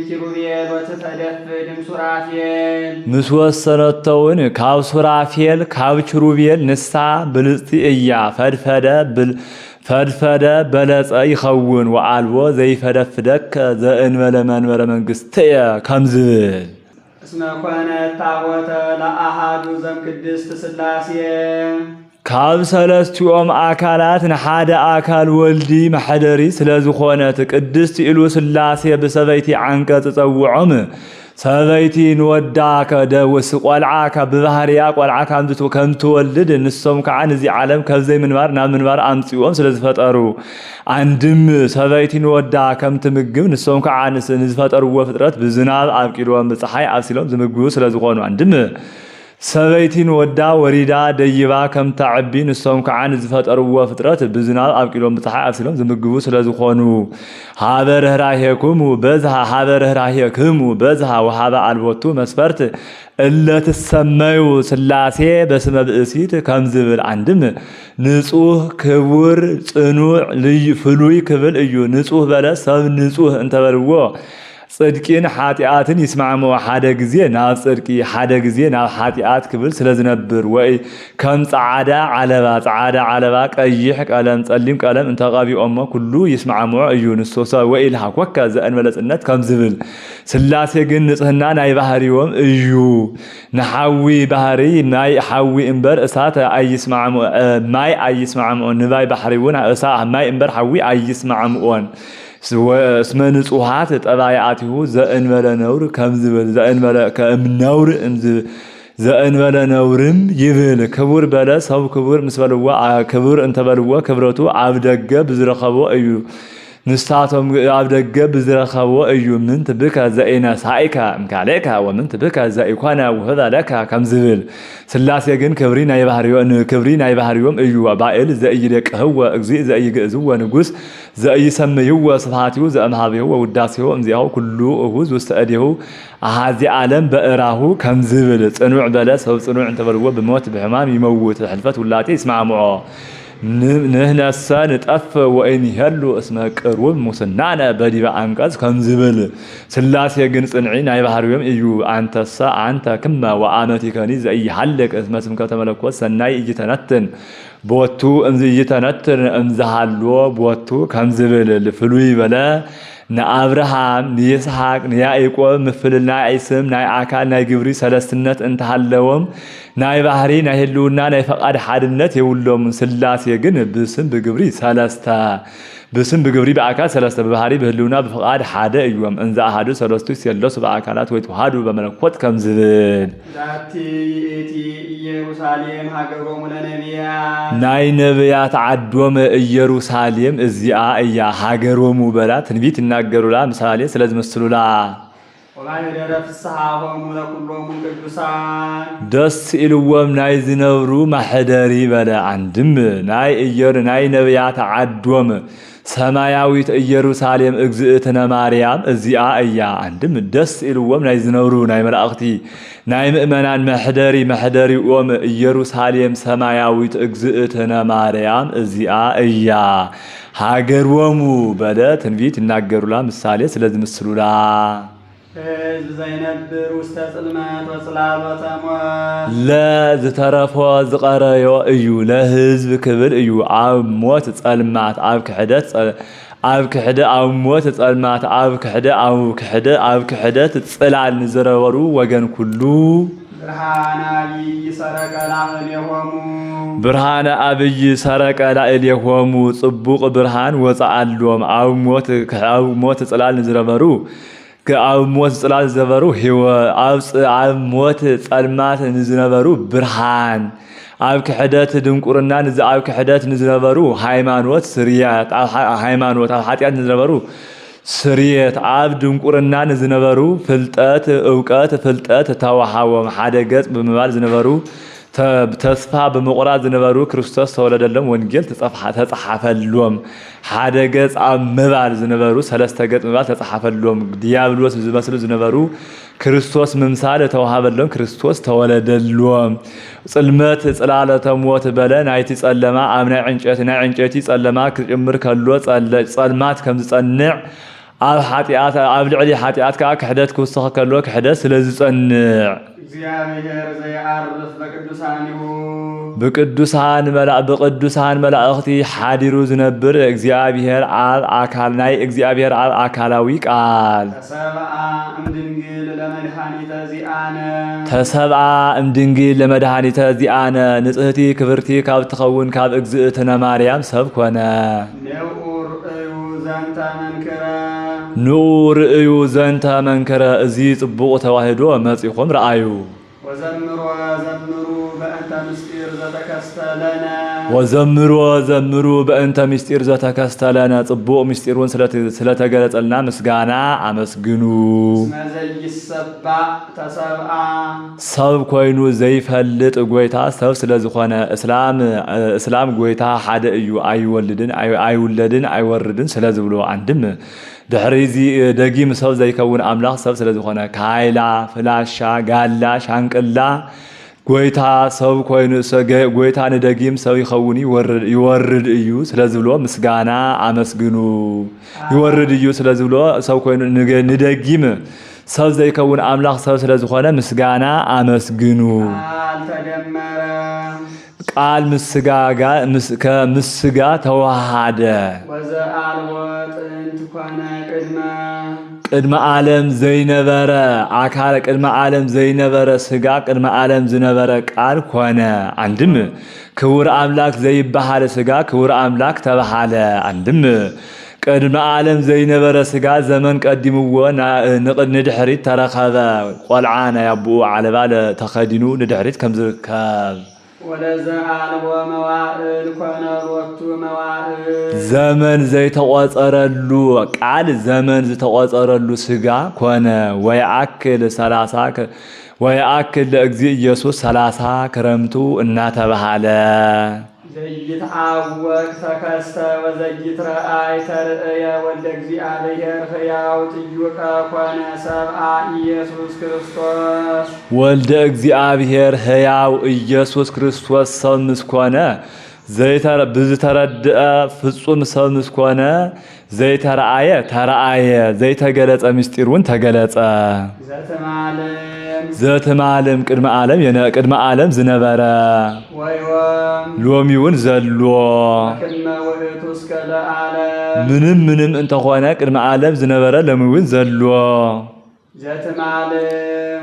ኪሩቤል ወተተደፍድ ሱራፌል ምስ ወሰነቶውን ካብ ሱራፌል ካብ ኪሩቤል ንሳ ብልጽቲ እያ ፈድፈደ በለጸ ይኸውን ወአልቦ ዘይፈደፍደከ ዘእንበለ መንበረ መንግሥትየ ከምዝብል እስመ ኮነት ታቦተ ለአሃዱ ዘእምቅድስት ሥላሴ ካብ ሰለስቲኦም አካላት ንሓደ አካል ወልዲ ማሕደሪ ስለዝኾነት ቅድስት ኢሉ ሥላሴ ብሰበይቲ ዓንቀጽ ጸውዖም ሰበይቲ ንወዳ ከደውስ ቆልዓካ በባህሪያ ቆልዓካ ከም ትወልድ ንሶም ከዓ ነዚ ዓለም ከብዘይ ምንባር ናብ ምንባር አምጽኦም ስለዝፈጠሩ አንድም ሰበይቲ ንወዳ ከም ትምግብ ንሶም ከዓ ንዝፈጠሩዎ ፍጥረት ብዝናብ አብቂሎም በፀሐይ አብሲሎም ዝምግቡ ስለዝኾኑ አንድም ሰበይቲ ንወዳ ወሪዳ ደይባ ከም ተዕቢ ንሶም ከዓ ንዝፈጠሩዎ ፍጥረት ብዝናብ አብቂሎም በፀሐይ አብሲሎም ዝምግቡ ስለዝኾኑ ሀበርህራሄክሙ በዝሃ ወሃበ አልቦቱ መስፈርት እለትሰመዩ ስላሴ በስመ ብእሲት ከም ዝብል አንድም ንጹህ ክቡር ጽኑዕ ልዩ ፍሉይ ክብል እዩ ንጹህ በለ ሰብ ንጹህ እንተበልዎ ጽድቂን ኃጢአትን ይስማዕሞ ሓደ ጊዜ ናብ ጽድቂ ሓደ ጊዜ ናብ ኃጢአት ክብል ስለዝነብር ወይ ከም ጻዕዳ ዓለባ ቀይሕ ቀለም ጸሊም ቀለም እንተቀቢኦሞ ኩሉ ይስማዕሞ እዩ ንሶሰ ወይ ለሃኮከ ዘእንበለጽነት ከም ዝብል ስላሴ ግን ንጽህና ናይ ባህሪዎም እዩ ንሐዊ ባህሪ ማይ ሐዊ እንበር እሳት አይስማዕሞ ማይ አይስማዕሞ ንባይ ባህሪውን እሳት ማይ እንበር ሐዊ አይስማዕሞን እስመ ንጹሃት ጠባያቲሁ ዘእንበለ ነውር ከም ዝብል ዘእንበለ ከእምነውር ዘእንበለ ነውርም ይብል ክቡር በለ ሰብ ክቡር ምስበልዋ ክቡር እንተበልዎ ክብረቱ አብደገ ብዝረኸቦ እዩ ንስታቶም አብደገ ብዝረኸቦ እዩ ምንት ብከ ዘኢነሳኢከ እምካሌከ ወምንት ብከ ዘኢኮነ ውህበ ለከ ከም ዝብል ስላሴ ግን ክብሪ ናይ ባህሪዮም እዩ ባኤል ዘኢይደቅህወ እግዚእ ዘኢግእዝወ ንጉስ ዘኢሰምይወ ስብሐቲሁ ዘእምሃቢሁ ወውዳሴሁ እምዚአሁ ኩሉ እሁዝ ውስተ እዴሁ አሃዚ ዓለም በእራሁ ከም ዝብል ጽኑዕ በለ ሰብ ጽኑዕ እንተበልዎ ብሞት ብሕማም ይመውት ሕልፈት ውላጤ ይስማዕምዖ ንህነሰ ንጠፍ ወይን ይሄሉ እስመ ቅርብ ሙስናነ በዲበ አንቀጽ ከም ዝብል ስላሴ ግን ጽንዒ ናይ ባህሪዮም እዩ አንተሰ አንተ ክመ ወአመቲከኒ ዘኢሃልቅ እስመ ስምከተ መለኮት ሰናይ እይተነትን ቦቱ እይተነትን እምዝሃልዎ ቦቱ ከም ዝብል ፍሉይ በለ ንአብርሃም ንይስሐቅ ንያዕቆብ ምፍልል ናይ ስም ናይ አካል ናይ ግብሪ ሰለስትነት እንተሃለዎም ናይ ባህሪ ናይ ህልውና ናይ ፈቃድ ሓድነት የውሎም ስላሴ ግን ብስም ብግብሪ ሰለስተ ብስም ብግብሪ በአካል ሰለስተ በባህሪ በህልውና በፈቃድ ሓደ እዮም እንዛ አሐዱ ሰለስቱ ሲለሱ በአካላት ወይ ተዋሃዱ በመለኮት ከም ዝብል ዛቲ እቲ ኢየሩሳሌም ሀገሮሙ ለነቢያት ናይ ነቢያት ዓዶም ኢየሩሳሌም እዚአ እያ ሀገሮሙ በላ ትንቢት ይናገሩላ ምሳሌ ስለዝመስሉላ ወማይደረ ፍስሐሆሙ ለኩሎሙ ቅዱሳን ደስ ኢልዎም ናይ ዝነብሩ ማሕደሪ በለ አንድም ናይ ነቢያት ዓዶም ሰማያዊት ኢየሩሳሌም እግዝእትነ ማርያም እዚአ እያ አንድም ደስ ኢልዎም ናይ ዝነብሩ ናይ መላእክቲ ናይ ምእመናን መሕደሪኦም ኢየሩሳሌም ሰማያዊት እግዝእትነ ማርያም እዚአ እያ ሀገሮሙ በለ ትንቢት ይናገሩላ ምሳሌ ስለዝመስሉላ ሕዝብ ዘይነብር ውስተ ጽልመት ወጽላሎተ ሞት ለዝተረፎ ዝቀረዮ እዩ ለህዝብ ክብል እዩ ኣብ ሞት ጸልማት ኣብ ሞት ጸልማት ኣብ ክሕደት ጽላል ንዝነበሩ ወገን ኩሉ ብርሃነ አብይ ሰረቀ ላዕሌሆሙ ጽቡቅ ብርሃን ወጻአሎም ኣብ ሞት ጽላል ንዝነበሩ ከአብ ሞት ጽላል ዝነበሩ ኣብ ሞት ጸልማት ንዝነበሩ ብርሃን ኣብ ክሕደት ድንቁርና ኣብ ክሕደት ንዝነበሩ ሃይማኖት ስርየት ሃይማኖት ኣብ ኃጢአት ንዝነበሩ ስርየት ኣብ ድንቁርና ንዝነበሩ ፍልጠት ዕውቀት ፍልጠት ተዋሃቦም ሓደ ገጽ ብምባል ዝነበሩ ተስፋ በመቁራት ዝነበሩ ክርስቶስ ተወለደሎም ወንጌል ተጻሐፈሎም ሓደ ገጽ ኣብ ምባል ዝነበሩ ሰለስተ ገጽ ምባል ተጻሐፈሎም ዲያብሎስ ዝመስሉ ዝነበሩ ክርስቶስ ምምሳል ተዋሃበሎም ክርስቶስ ተወለደሎም ጽልመት ጽላለተ ሞት በለ ናይቲ ጸለማ ኣብ ናይ ዕንጨቲ ጸለማ ክጭምር ከሎ ጸልማት ከም ዝጸንዕ ኣብ ልዕሊ ኃጢአት ከዓ ክሕደት ክውስኽ ከሎ ክሕደት ስለዝጸንዕ እግዚአብሔር ዘይዓርፍ በቅዱሳኒሁ በቅዱሳን መላእክቲ ሓዲሩ ዝነብር እግዚአብሔር ኣብ አካል ናይ እግዚአብሔር ኣብ አካላዊ ቃል ተሰብአ እምድንግል ለመድኃኒተ ዚአነ ንጽህቲ ክብርቲ ካብ ትኸውን ካብ እግዝእትነ ማርያም ሰብ ኮነ ዘንተ መንክረ ንዑ ርእዩ ዘንተ መንክረ እዚ ጽቡቕ ተዋህዶ መጺኹም ረአዩ ወዘምሮ ዘምሩ በእንተ ምስጢር ዘተከስተለነ ዘምሩ በእንተ ምስጢር ዘተከስተለነ ጽቡቕ ምስጢሩን ስለተገለጸልና ምስጋና አመስግኑ ዘይሰባእ ተሰብአ ሰብ ኮይኑ ዘይፈልጥ ጎይታ ሰብ ስለዝኾነ እስላም ጎይታ ሓደ እዩ አይውለድን አይወርድን ስለዝብሎ አንድም ድሕሪዚ ደጊም ሰብ ዘይከውን አምላኽ ሰብ ስለዝኾነ ካይላ ፍላሻ ጋላ ሻንቅላ ጎይታ ሰብ ኮይኑ ጎይታ ንደጊም ሰብ ይኸውን ይወርድ እዩ ስለዝብሎ ምስጋና አመስግኑ ይወርድ እዩ ስለዝብሎ ሰብ ኮይኑ ንደጊም ሰብ ዘይከውን አምላኽ ሰብ ስለዝኾነ ምስጋና አመስግኑ ቃል ምስጋ ተዋሃደ ቅድመ ዓለም ዘይነበረ አካል ቅድመ ዓለም ዘይነበረ ስጋ ቅድመ ዓለም ዝነበረ ቃል ኮነ አንድም ክቡር አምላክ ዘይባሃል ስጋ ክቡር አምላክ ተባሃለ አንድም ቅድመ ዓለም ዘይነበረ ስጋ ዘመን ቀዲምዎ ንድሕሪት ተረኸበ ቆልዓ ናይ አቡኡ ዓለባ ተኸዲኑ ንድሕሪት ከም ዝርከብ ወለዘ አልቦ መዋዕል ኮነ ሎቱ መዋዕል ዘመን ዘይተቆጸረሉ ቃል ዘመን ዝተቆጸረሉ ስጋ ኮነ ወይአክል ለእግዚእ ኢየሱስ 30 ክረምቱ እናተባሃለ ዘይትዓወቅ ተከስተ ወዘይትረአይ ተርእየ ወልደ እግዚአብሔር ሕያው ጥዩቀ ኮነ ሰብአ ኢየሱስ ክርስቶስ ወልደ እግዚአብሔር ሕያው ኢየሱስ ክርስቶስ ሰብ ምስኮነ ብዝተረድአ ፍጹም ሰብ ምስኮነ ዘይተረአየ ተረአየ ዘይተገለጸ ምስጢሩን ተገለጸ ዘትማለም ቅድመ ዓለም ዝነበረ ሎሚውን ዘሎ ምንም እንተኾነ ቅድመ ዓለም ዝነበረ ሎሚውን ዘሎ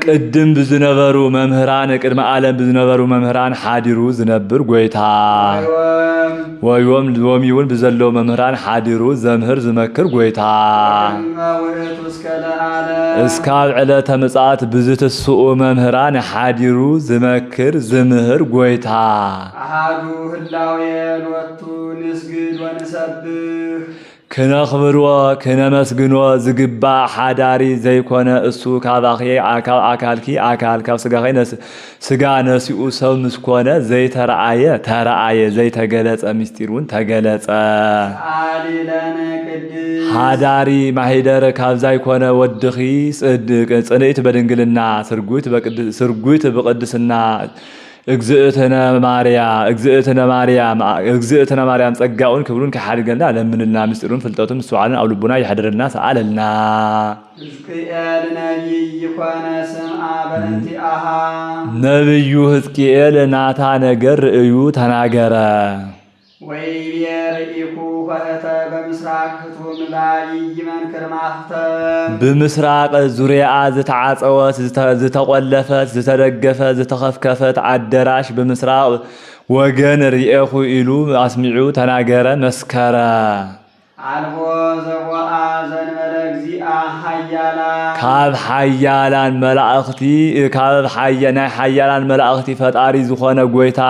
ቅድም ብዝነበሩ መምህራን ቅድመ ዓለም ብዝነበሩ መምህራን ሓዲሩ ዝነብር ጎይታ ወዮም ሎሚውን ብዘለው መምህራን ሓዲሩ ዘምህር ዝመክር ጎይታ እስካብ ዕለተ ምጽአት ብዝትስኡ መምህራን ሓዲሩ ዝመክር ዝምህር ጎይታ አሃዱ ህላዌ ሎቱ ንስግድ ወንሰብህ ክነኽብርዎ ክነመስግኖ ዝግባእ ሓዳሪ ዘይኮነ እሱ ካባኺ አካልኪ አካል ካብ ስጋኺ ስጋ ነሲኡ ሰብ ምስኮነ ዘይተረአየ ተረአየ ዘይተገለጸ ምስጢሩን ተገለጸ ሓዳሪ ማሂደር ካብ ዘይኮነ ወድኺ ጽንዕት በድንግልና ስርጉት ብቅድስና እግዝእትነ ማርያም ጸጋውን ክብሩን ከሓድገልና ለምንልና ምስጢሩን ፍልጠቱን ምስዋዕልን ኣብ ልቡና ይሕድርልና ሰአለልና ሕዝቅኤል ነቢይ ኮነ ስምዓ በእንቲአሃ ነቢዩ ሕዝቅኤል ናታ ነገር ርእዩ ተናገረ ወይቤ ርኢኩ ሆእተ በምስራቅ ህቱም ላዕይ መንክር ማህተ ብምስራቅ ዙሪያ ዝተዓጸወት ዝተቆለፈት ዝተደገፈት ዝተኸፍከፈት አዳራሽ ብምስራቅ ወገን ርኢኹ ኢሉ አስሚዑ ተናገረ መስከረ አልቦ ዘቦአ ዘንበለ እግዚአ ሓያላን ናይ ሓያላን መላእኽቲ ፈጣሪ ዝኾነ ጎይታ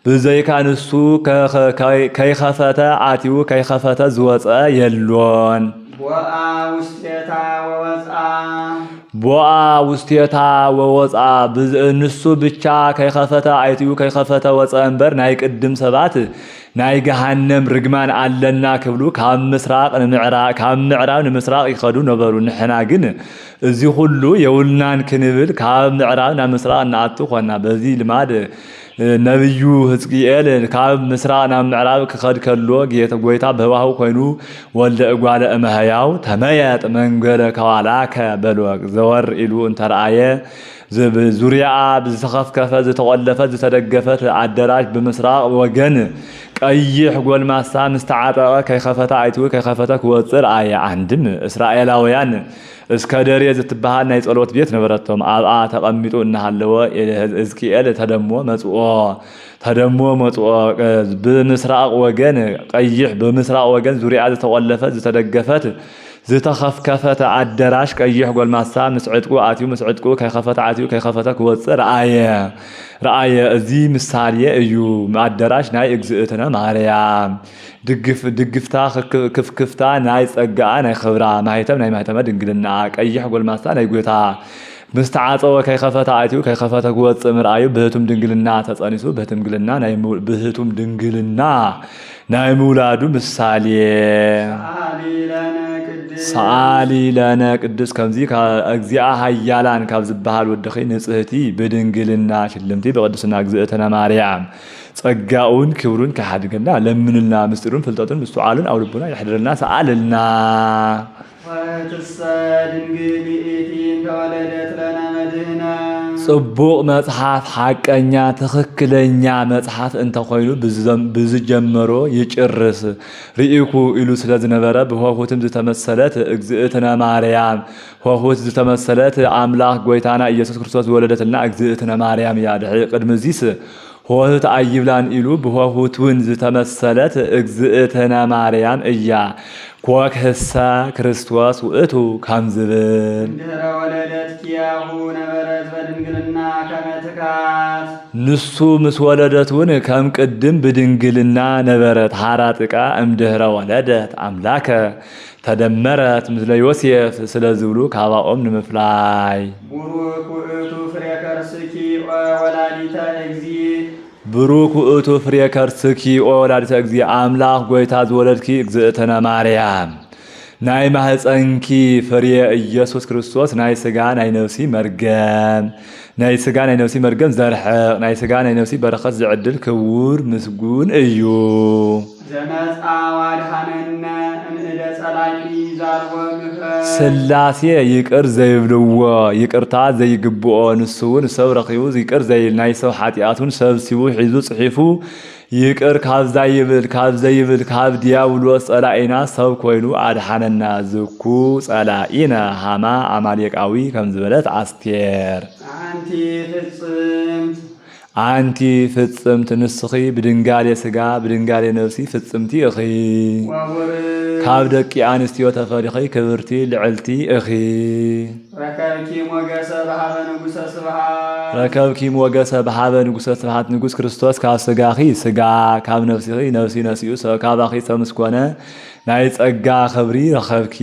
ብዘይካ ንሱ ከይኸፈተ አትዩ ከይኸፈተ ዝወፀ የሎን ቦአ ውስቴታ ወወፃ ንሱ ብቻ ከይኸፈተ አይትዩ ከይኸፈተ ወፀ እምበር ናይ ቅድም ሰባት ናይ ገሃነም ርግማን አለና ክብሉ ካብ ምዕራብ ንምስራቅ ይኸዱ ነበሩ ንሕና ግን እዚ ሁሉ የውልናን ክንብል ካብ ምዕራብ ናብ ምስራቅ እናአቱ ኾና በዚ ልማድ ነቢዩ ሕዝቅኤል ካብ ምስራቅ ናብ ምዕራብ ክኸድ ከሎ ጎይታ በዋህው ኮይኑ ወልደ እጓለ እመሕያው ተመየጥ መንገደ ከዋላከ በልወቅ ዘወር ኢሉ እንተረአየ ዙሪያ ዝተኸፍከፈ ዝተቆለፈ ዝተደገፈት አዳራሽ በምስራቅ ወገን ቀይሕ ጎልማሳ ምስተዓጠቀ ከይኸፈተ አይቱ ከይኸፈተ ክወፅር አየ አንድም እስራኤላውያን እስከ ደሬ ዝትበሃል ናይ ጸሎት ቤት ነበረቶም አብአ ተቀሚጡ እናሃለወ ሕዝቅኤል ተደሞ መጽኦ በምስራቅ ወገን ቀይሕ በምስራቅ ወገን ዙሪያ ዝተቆለፈ ዝተደገፈት ዝተኸፍከፈት አዳራሽ ቀይሕ ጎልማሳ ምስዕጥቁ አትዩ ምስዕጥቁ ከይኸፈተ አትዩ ከይኸፈተ ክወፅር ረአየ እዚ ምሳሌ እዩ አዳራሽ ናይ እግዝእትነ ማርያም ድግፍታ ክፍክፍታ ናይ ጸጋአ ናይ ክብራ ማህተም ናይ ማህተመ ድንግልና ቀይሕ ጎልማሳ ናይ ጎታ ምስተዓጸወ ከይኸፈተ አትዩ ከይኸፈተ ክወፅር ምርአዩ ብህቱም ድንግልና ተጸኒሱ ብህቱም ድንግልና ናይ ምውላዱ ምሳሌ ሰአሊ ለነ ቅዱስ ከምዚ እግዚአ ኃያላን ካብ ዝበሃል ወድኺ ንጽህቲ ብድንግልና ሽልምቲ በቅድስና እግዝእትነ ማርያም ጸጋኡን ክብሩን ከሓድገና ለምንልና ምስጢሩን ፍልጠቱን ምስተዓሉን አው ልቡና ይሕድረልና ሰአልልና ጽቡቕ መጽሐፍ ሐቀኛ ትክክለኛ መጽሐፍ እንተኮይኑ ብዝጀመሮ ይጭርስ ርኢኩ ኢሉ ስለዝነበረ ብሆሁትም ዝተመሰለት እግዝእትነ ማርያም ሆሁት ዝተመሰለት አምላክ ጎይታና ኢየሱስ ክርስቶስ ወለደትና እግዝእትነ ማርያም ያ ድሕሪ ቅድምዚስ ሆህት አይብላን ኢሉ ብሆሁትን ዝተመሰለት እግዝእትነ ማርያም እያ ኮክህሳ ክርስቶስ ውእቱ ከም ዝብል ንሱ ምስ ወለደትውን ከም ቅድም ብድንግልና ነበረት ሃራጥቃ እምድህረ ወለደት አምላከ ተደመረት ምስለ ዮሴፍ ስለዝብሉ ካባኦም ንምፍላይ ብሩክ ውእቱ ፍሬ ከርስኪ ወላዲተ እግዚእ አምላክ ጎይታ ዝወለድኪ እግዝእትነ ማርያም ናይ ማህፀንኪ ፍሬ ኢየሱስ ክርስቶስ ናይ ስጋ ናይ ነፍሲ መርገም ዘርሕቕ ናይ ስጋ ናይ ነፍሲ በረኸት ዝዕድል ክቡር ምስጉን እዩ ስላሴ ይቅር ዘይብልዎ ይቅርታ ዘይግብኦ ንሱውን ሰብ ረኺቡ ይቅር ዘይብል ናይ ሰብ ኃጢአቱን ሰብሲቡ ሒዙ ጽሒፉ ይቅር ካብ ዘይብል ካብ ዲያብሎስ ጸላኢና ሰብ ኮይኑ አድሓነና ዝኩ ጸላኢነ ሃማ አማሌቃዊ ከም ዝበለት አስቴር አንቲ ፍጽምት ንስኺ ብድንጋሌ ስጋ ብድንጋሌ ነፍሲ ፍጽምቲ እኺ ካብ ደቂ አንስትዮ ተፈሪኺ ክብርቲ ልዕልቲ እኺ ረከብኪ ሞገሰ በሃበ ንጉሰ ስብሐት ንጉስ ክርስቶስ ካብ ስጋኺ ስጋ ካብ ነፍሲኺ ነፍሲ ነሲኡ ካባኺ ሰብ ምስኮነ ናይ ጸጋ ክብሪ ረኸብኪ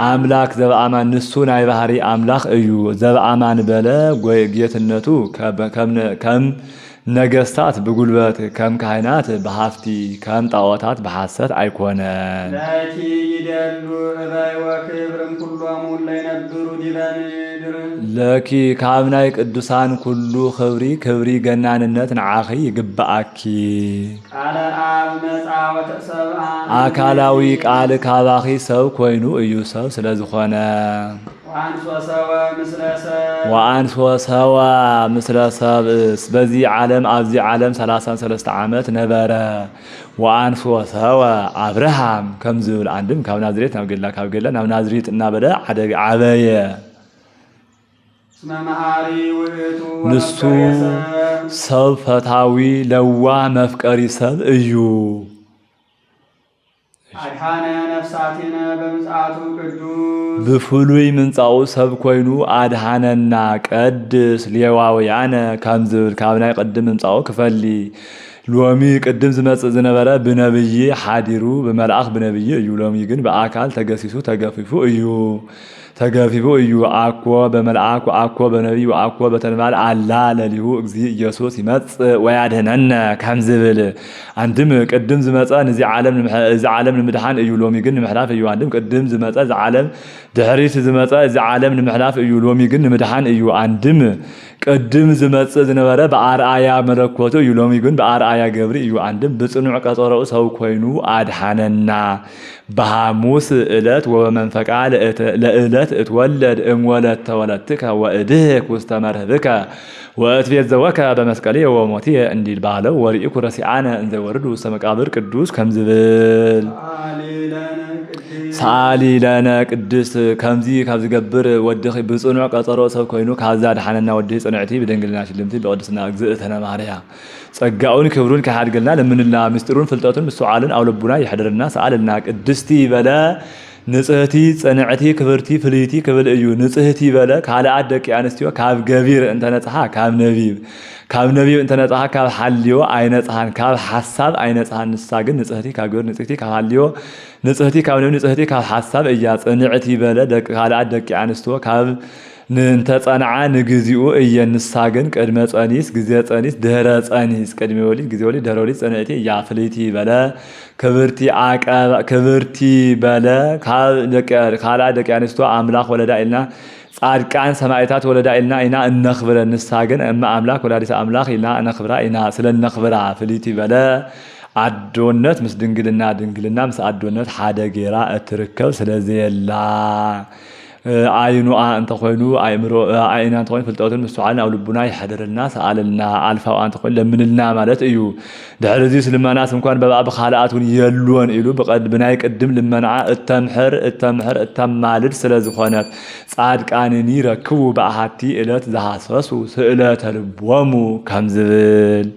አምላክ ዘበአማን ንሱ ናይ ባህሪ አምላክ እዩ ዘበአማን በለ ጌትነቱ ከም ነገስታት ብጉልበት ከም ካህናት በሃፍቲ ከም ጣዖታት በሐሰት አይኮነን ለኪ ካብ ናይ ቅዱሳን ኩሉ ክብሪ ገናንነት ንዓኺ ይግባአኪ አካላዊ ቃል ካባኺ ሰብ ኮይኑ እዩ ሰብ ስለዝኾነ ወአንሶ ሰዋ ምስለ ሰብእስ በዚ ዓለም ኣብዚ ዓለም 33 ዓመት ነበረ ወአንሶ ሰዋ አብርሃም ከም ዝብል አንድም ካብ ናዝሬት ናብ ገላ ካብ ገላ ናብ ናዝሬት እናበለ ዓበየ ንሱ ሰብ ፈታዊ ለዋ መፍቀሪ ሰብ እዩ አድሃነ ነፍሳቲነ በምጽአቱ ቅዱስ ብፍሉይ ምንጻኡ ሰብ ኮይኑ አድሃነና ቀድስ ሌዋውያነ ከም ዝብል ካብ ናይ ቅድም ምንጻኡ ክፈሊ ሎሚ ቅድም ዝመጽእ ዝነበረ ብነብይ ሓዲሩ በመልአኽ ብነብይ እዩ ሎሚ ግን በአካል ተገሲሱ ተገፊፉ እዩ አኮ በመልአክ አኮ በነብይ አኮ በተንባል አላ ለሊሁ እግዚ ኢየሱስ ይመጽእ ወያድህነነ ከም ዝብል አንድም ቅድም ዝመጸ እዚ ዓለም ንምድሓን እዩ ሎሚ ግን ንምሕላፍ እዩ አንድም ቅድም ዝመጸ እዚ ዓለም ድሕሪት ዝመጸ እዚ ዓለም ንምሕላፍ እዩ ሎሚ ግን ንምድሓን እዩ አንድም ቅድም ዝመጽእ ዝነበረ በአርአያ መለኮቱ እዩ ሎሚ ግን በአርአያ ገብሪ እዩ አንድም ብጽኑዕ ቀጠሮኡ ሰው ኮይኑ አድሓነና በሐሙስ ዕለት ወበመንፈቃ ለዕለት ዕለት እትወለድ እምወለድ ተወለድትከ ወእድህክ ውስተ መርህብከ ወእትቤት ዘወከ በመስቀሌ ወሞቴ እንዲል ባለው ወርኢኩ ረሲዓነ እንዘ ወርዱ ውስተ መቃብር ቅዱስ ከምዝብል ሰአሊ ለነ ቅድስት ከምዚ ካብ ዝገብር ወድኺ ብጽኑዕ ቀጠሮ ሰብ ኮይኑ ካብዛ ድሓነና ወድኺ ጽንዕቲ ብድንግልና ሽልምቲ ብቅድስና እግዝእትነ ማርያም ጸጋኡን ክብሩን ከሃድገልና ለምንላ ምስጢሩን ፍልጠቱን ምስዓልን አው ልቡና ይሕድርና ሰአልና ቅድስቲ በለ ንጽህቲ ጽንዕቲ ክብርቲ ፍልይቲ ክብል እዩ ንጽህቲ በለ ካልአት ደቂ አንስትዮ ካብ ገቢር እንተነጽሐ ካብ ነቢብ እንተነጽሐ ካብ ሓልዮ አይነጽሐን ካብ ሐሳብ አይነጽሐን ንሳ ግን ንጽህቲ ካብ ገቢር ንጽህቲ ካብ ሓልዮ ንጽህቲ ካብ ነቢብ ንጽህቲ ካብ ሐሳብ እያ ጽንዕቲ በለ ካልአት ደቂ አንስትዮ ካብ ንንተጸንዓ ንግዚኡ እየንሳ ግን ቅድመ ጸኒስ ጊዜ ጸኒስ ድህረ ጸኒስ ቅድመ ወሊድ ጊዜ ወሊድ ድህረ ወሊድ ጽንዕቲ እያ ፍልይቲ በለ ክብርቲ በለ ካልአ ደቂ አንስትዮ አምላክ ወለዳ ኢልና ጻድቃን ሰማዕታት ወለዳ ኢልና ኢና እነኽብረ ንሳ ግን እማ አምላክ ወላዲተ አምላክ ኢልና እነኽብራ ኢና ስለነኽብራ ፍልይቲ በለ አዶነት ምስ ድንግልና ድንግልና ምስ አዶነት ሓደ ጌራ እትርከብ ስለዚህ የላ አይኑአ እንተ ኮይኑ አይምሮ አይና እንተ ኮይኑ ፍልጠቱን ምስዓልን አው ልቡና ይሕድርና ሰአልና አልፋው አንተ ኮይኑ ለምንልና ማለት እዩ ድሕሪዚ ስልመናስ እንኳን በባብ ኻልአቱን የሉን ኢሉ ብናይ ቅድም ልመናዓ እተማልድ ስለዝኾነት ጻድቃንኒ ረክቡ በአሃቲ ዕለት ዝሃሰሱ ስእለተ ልቦሙ ከምዝብል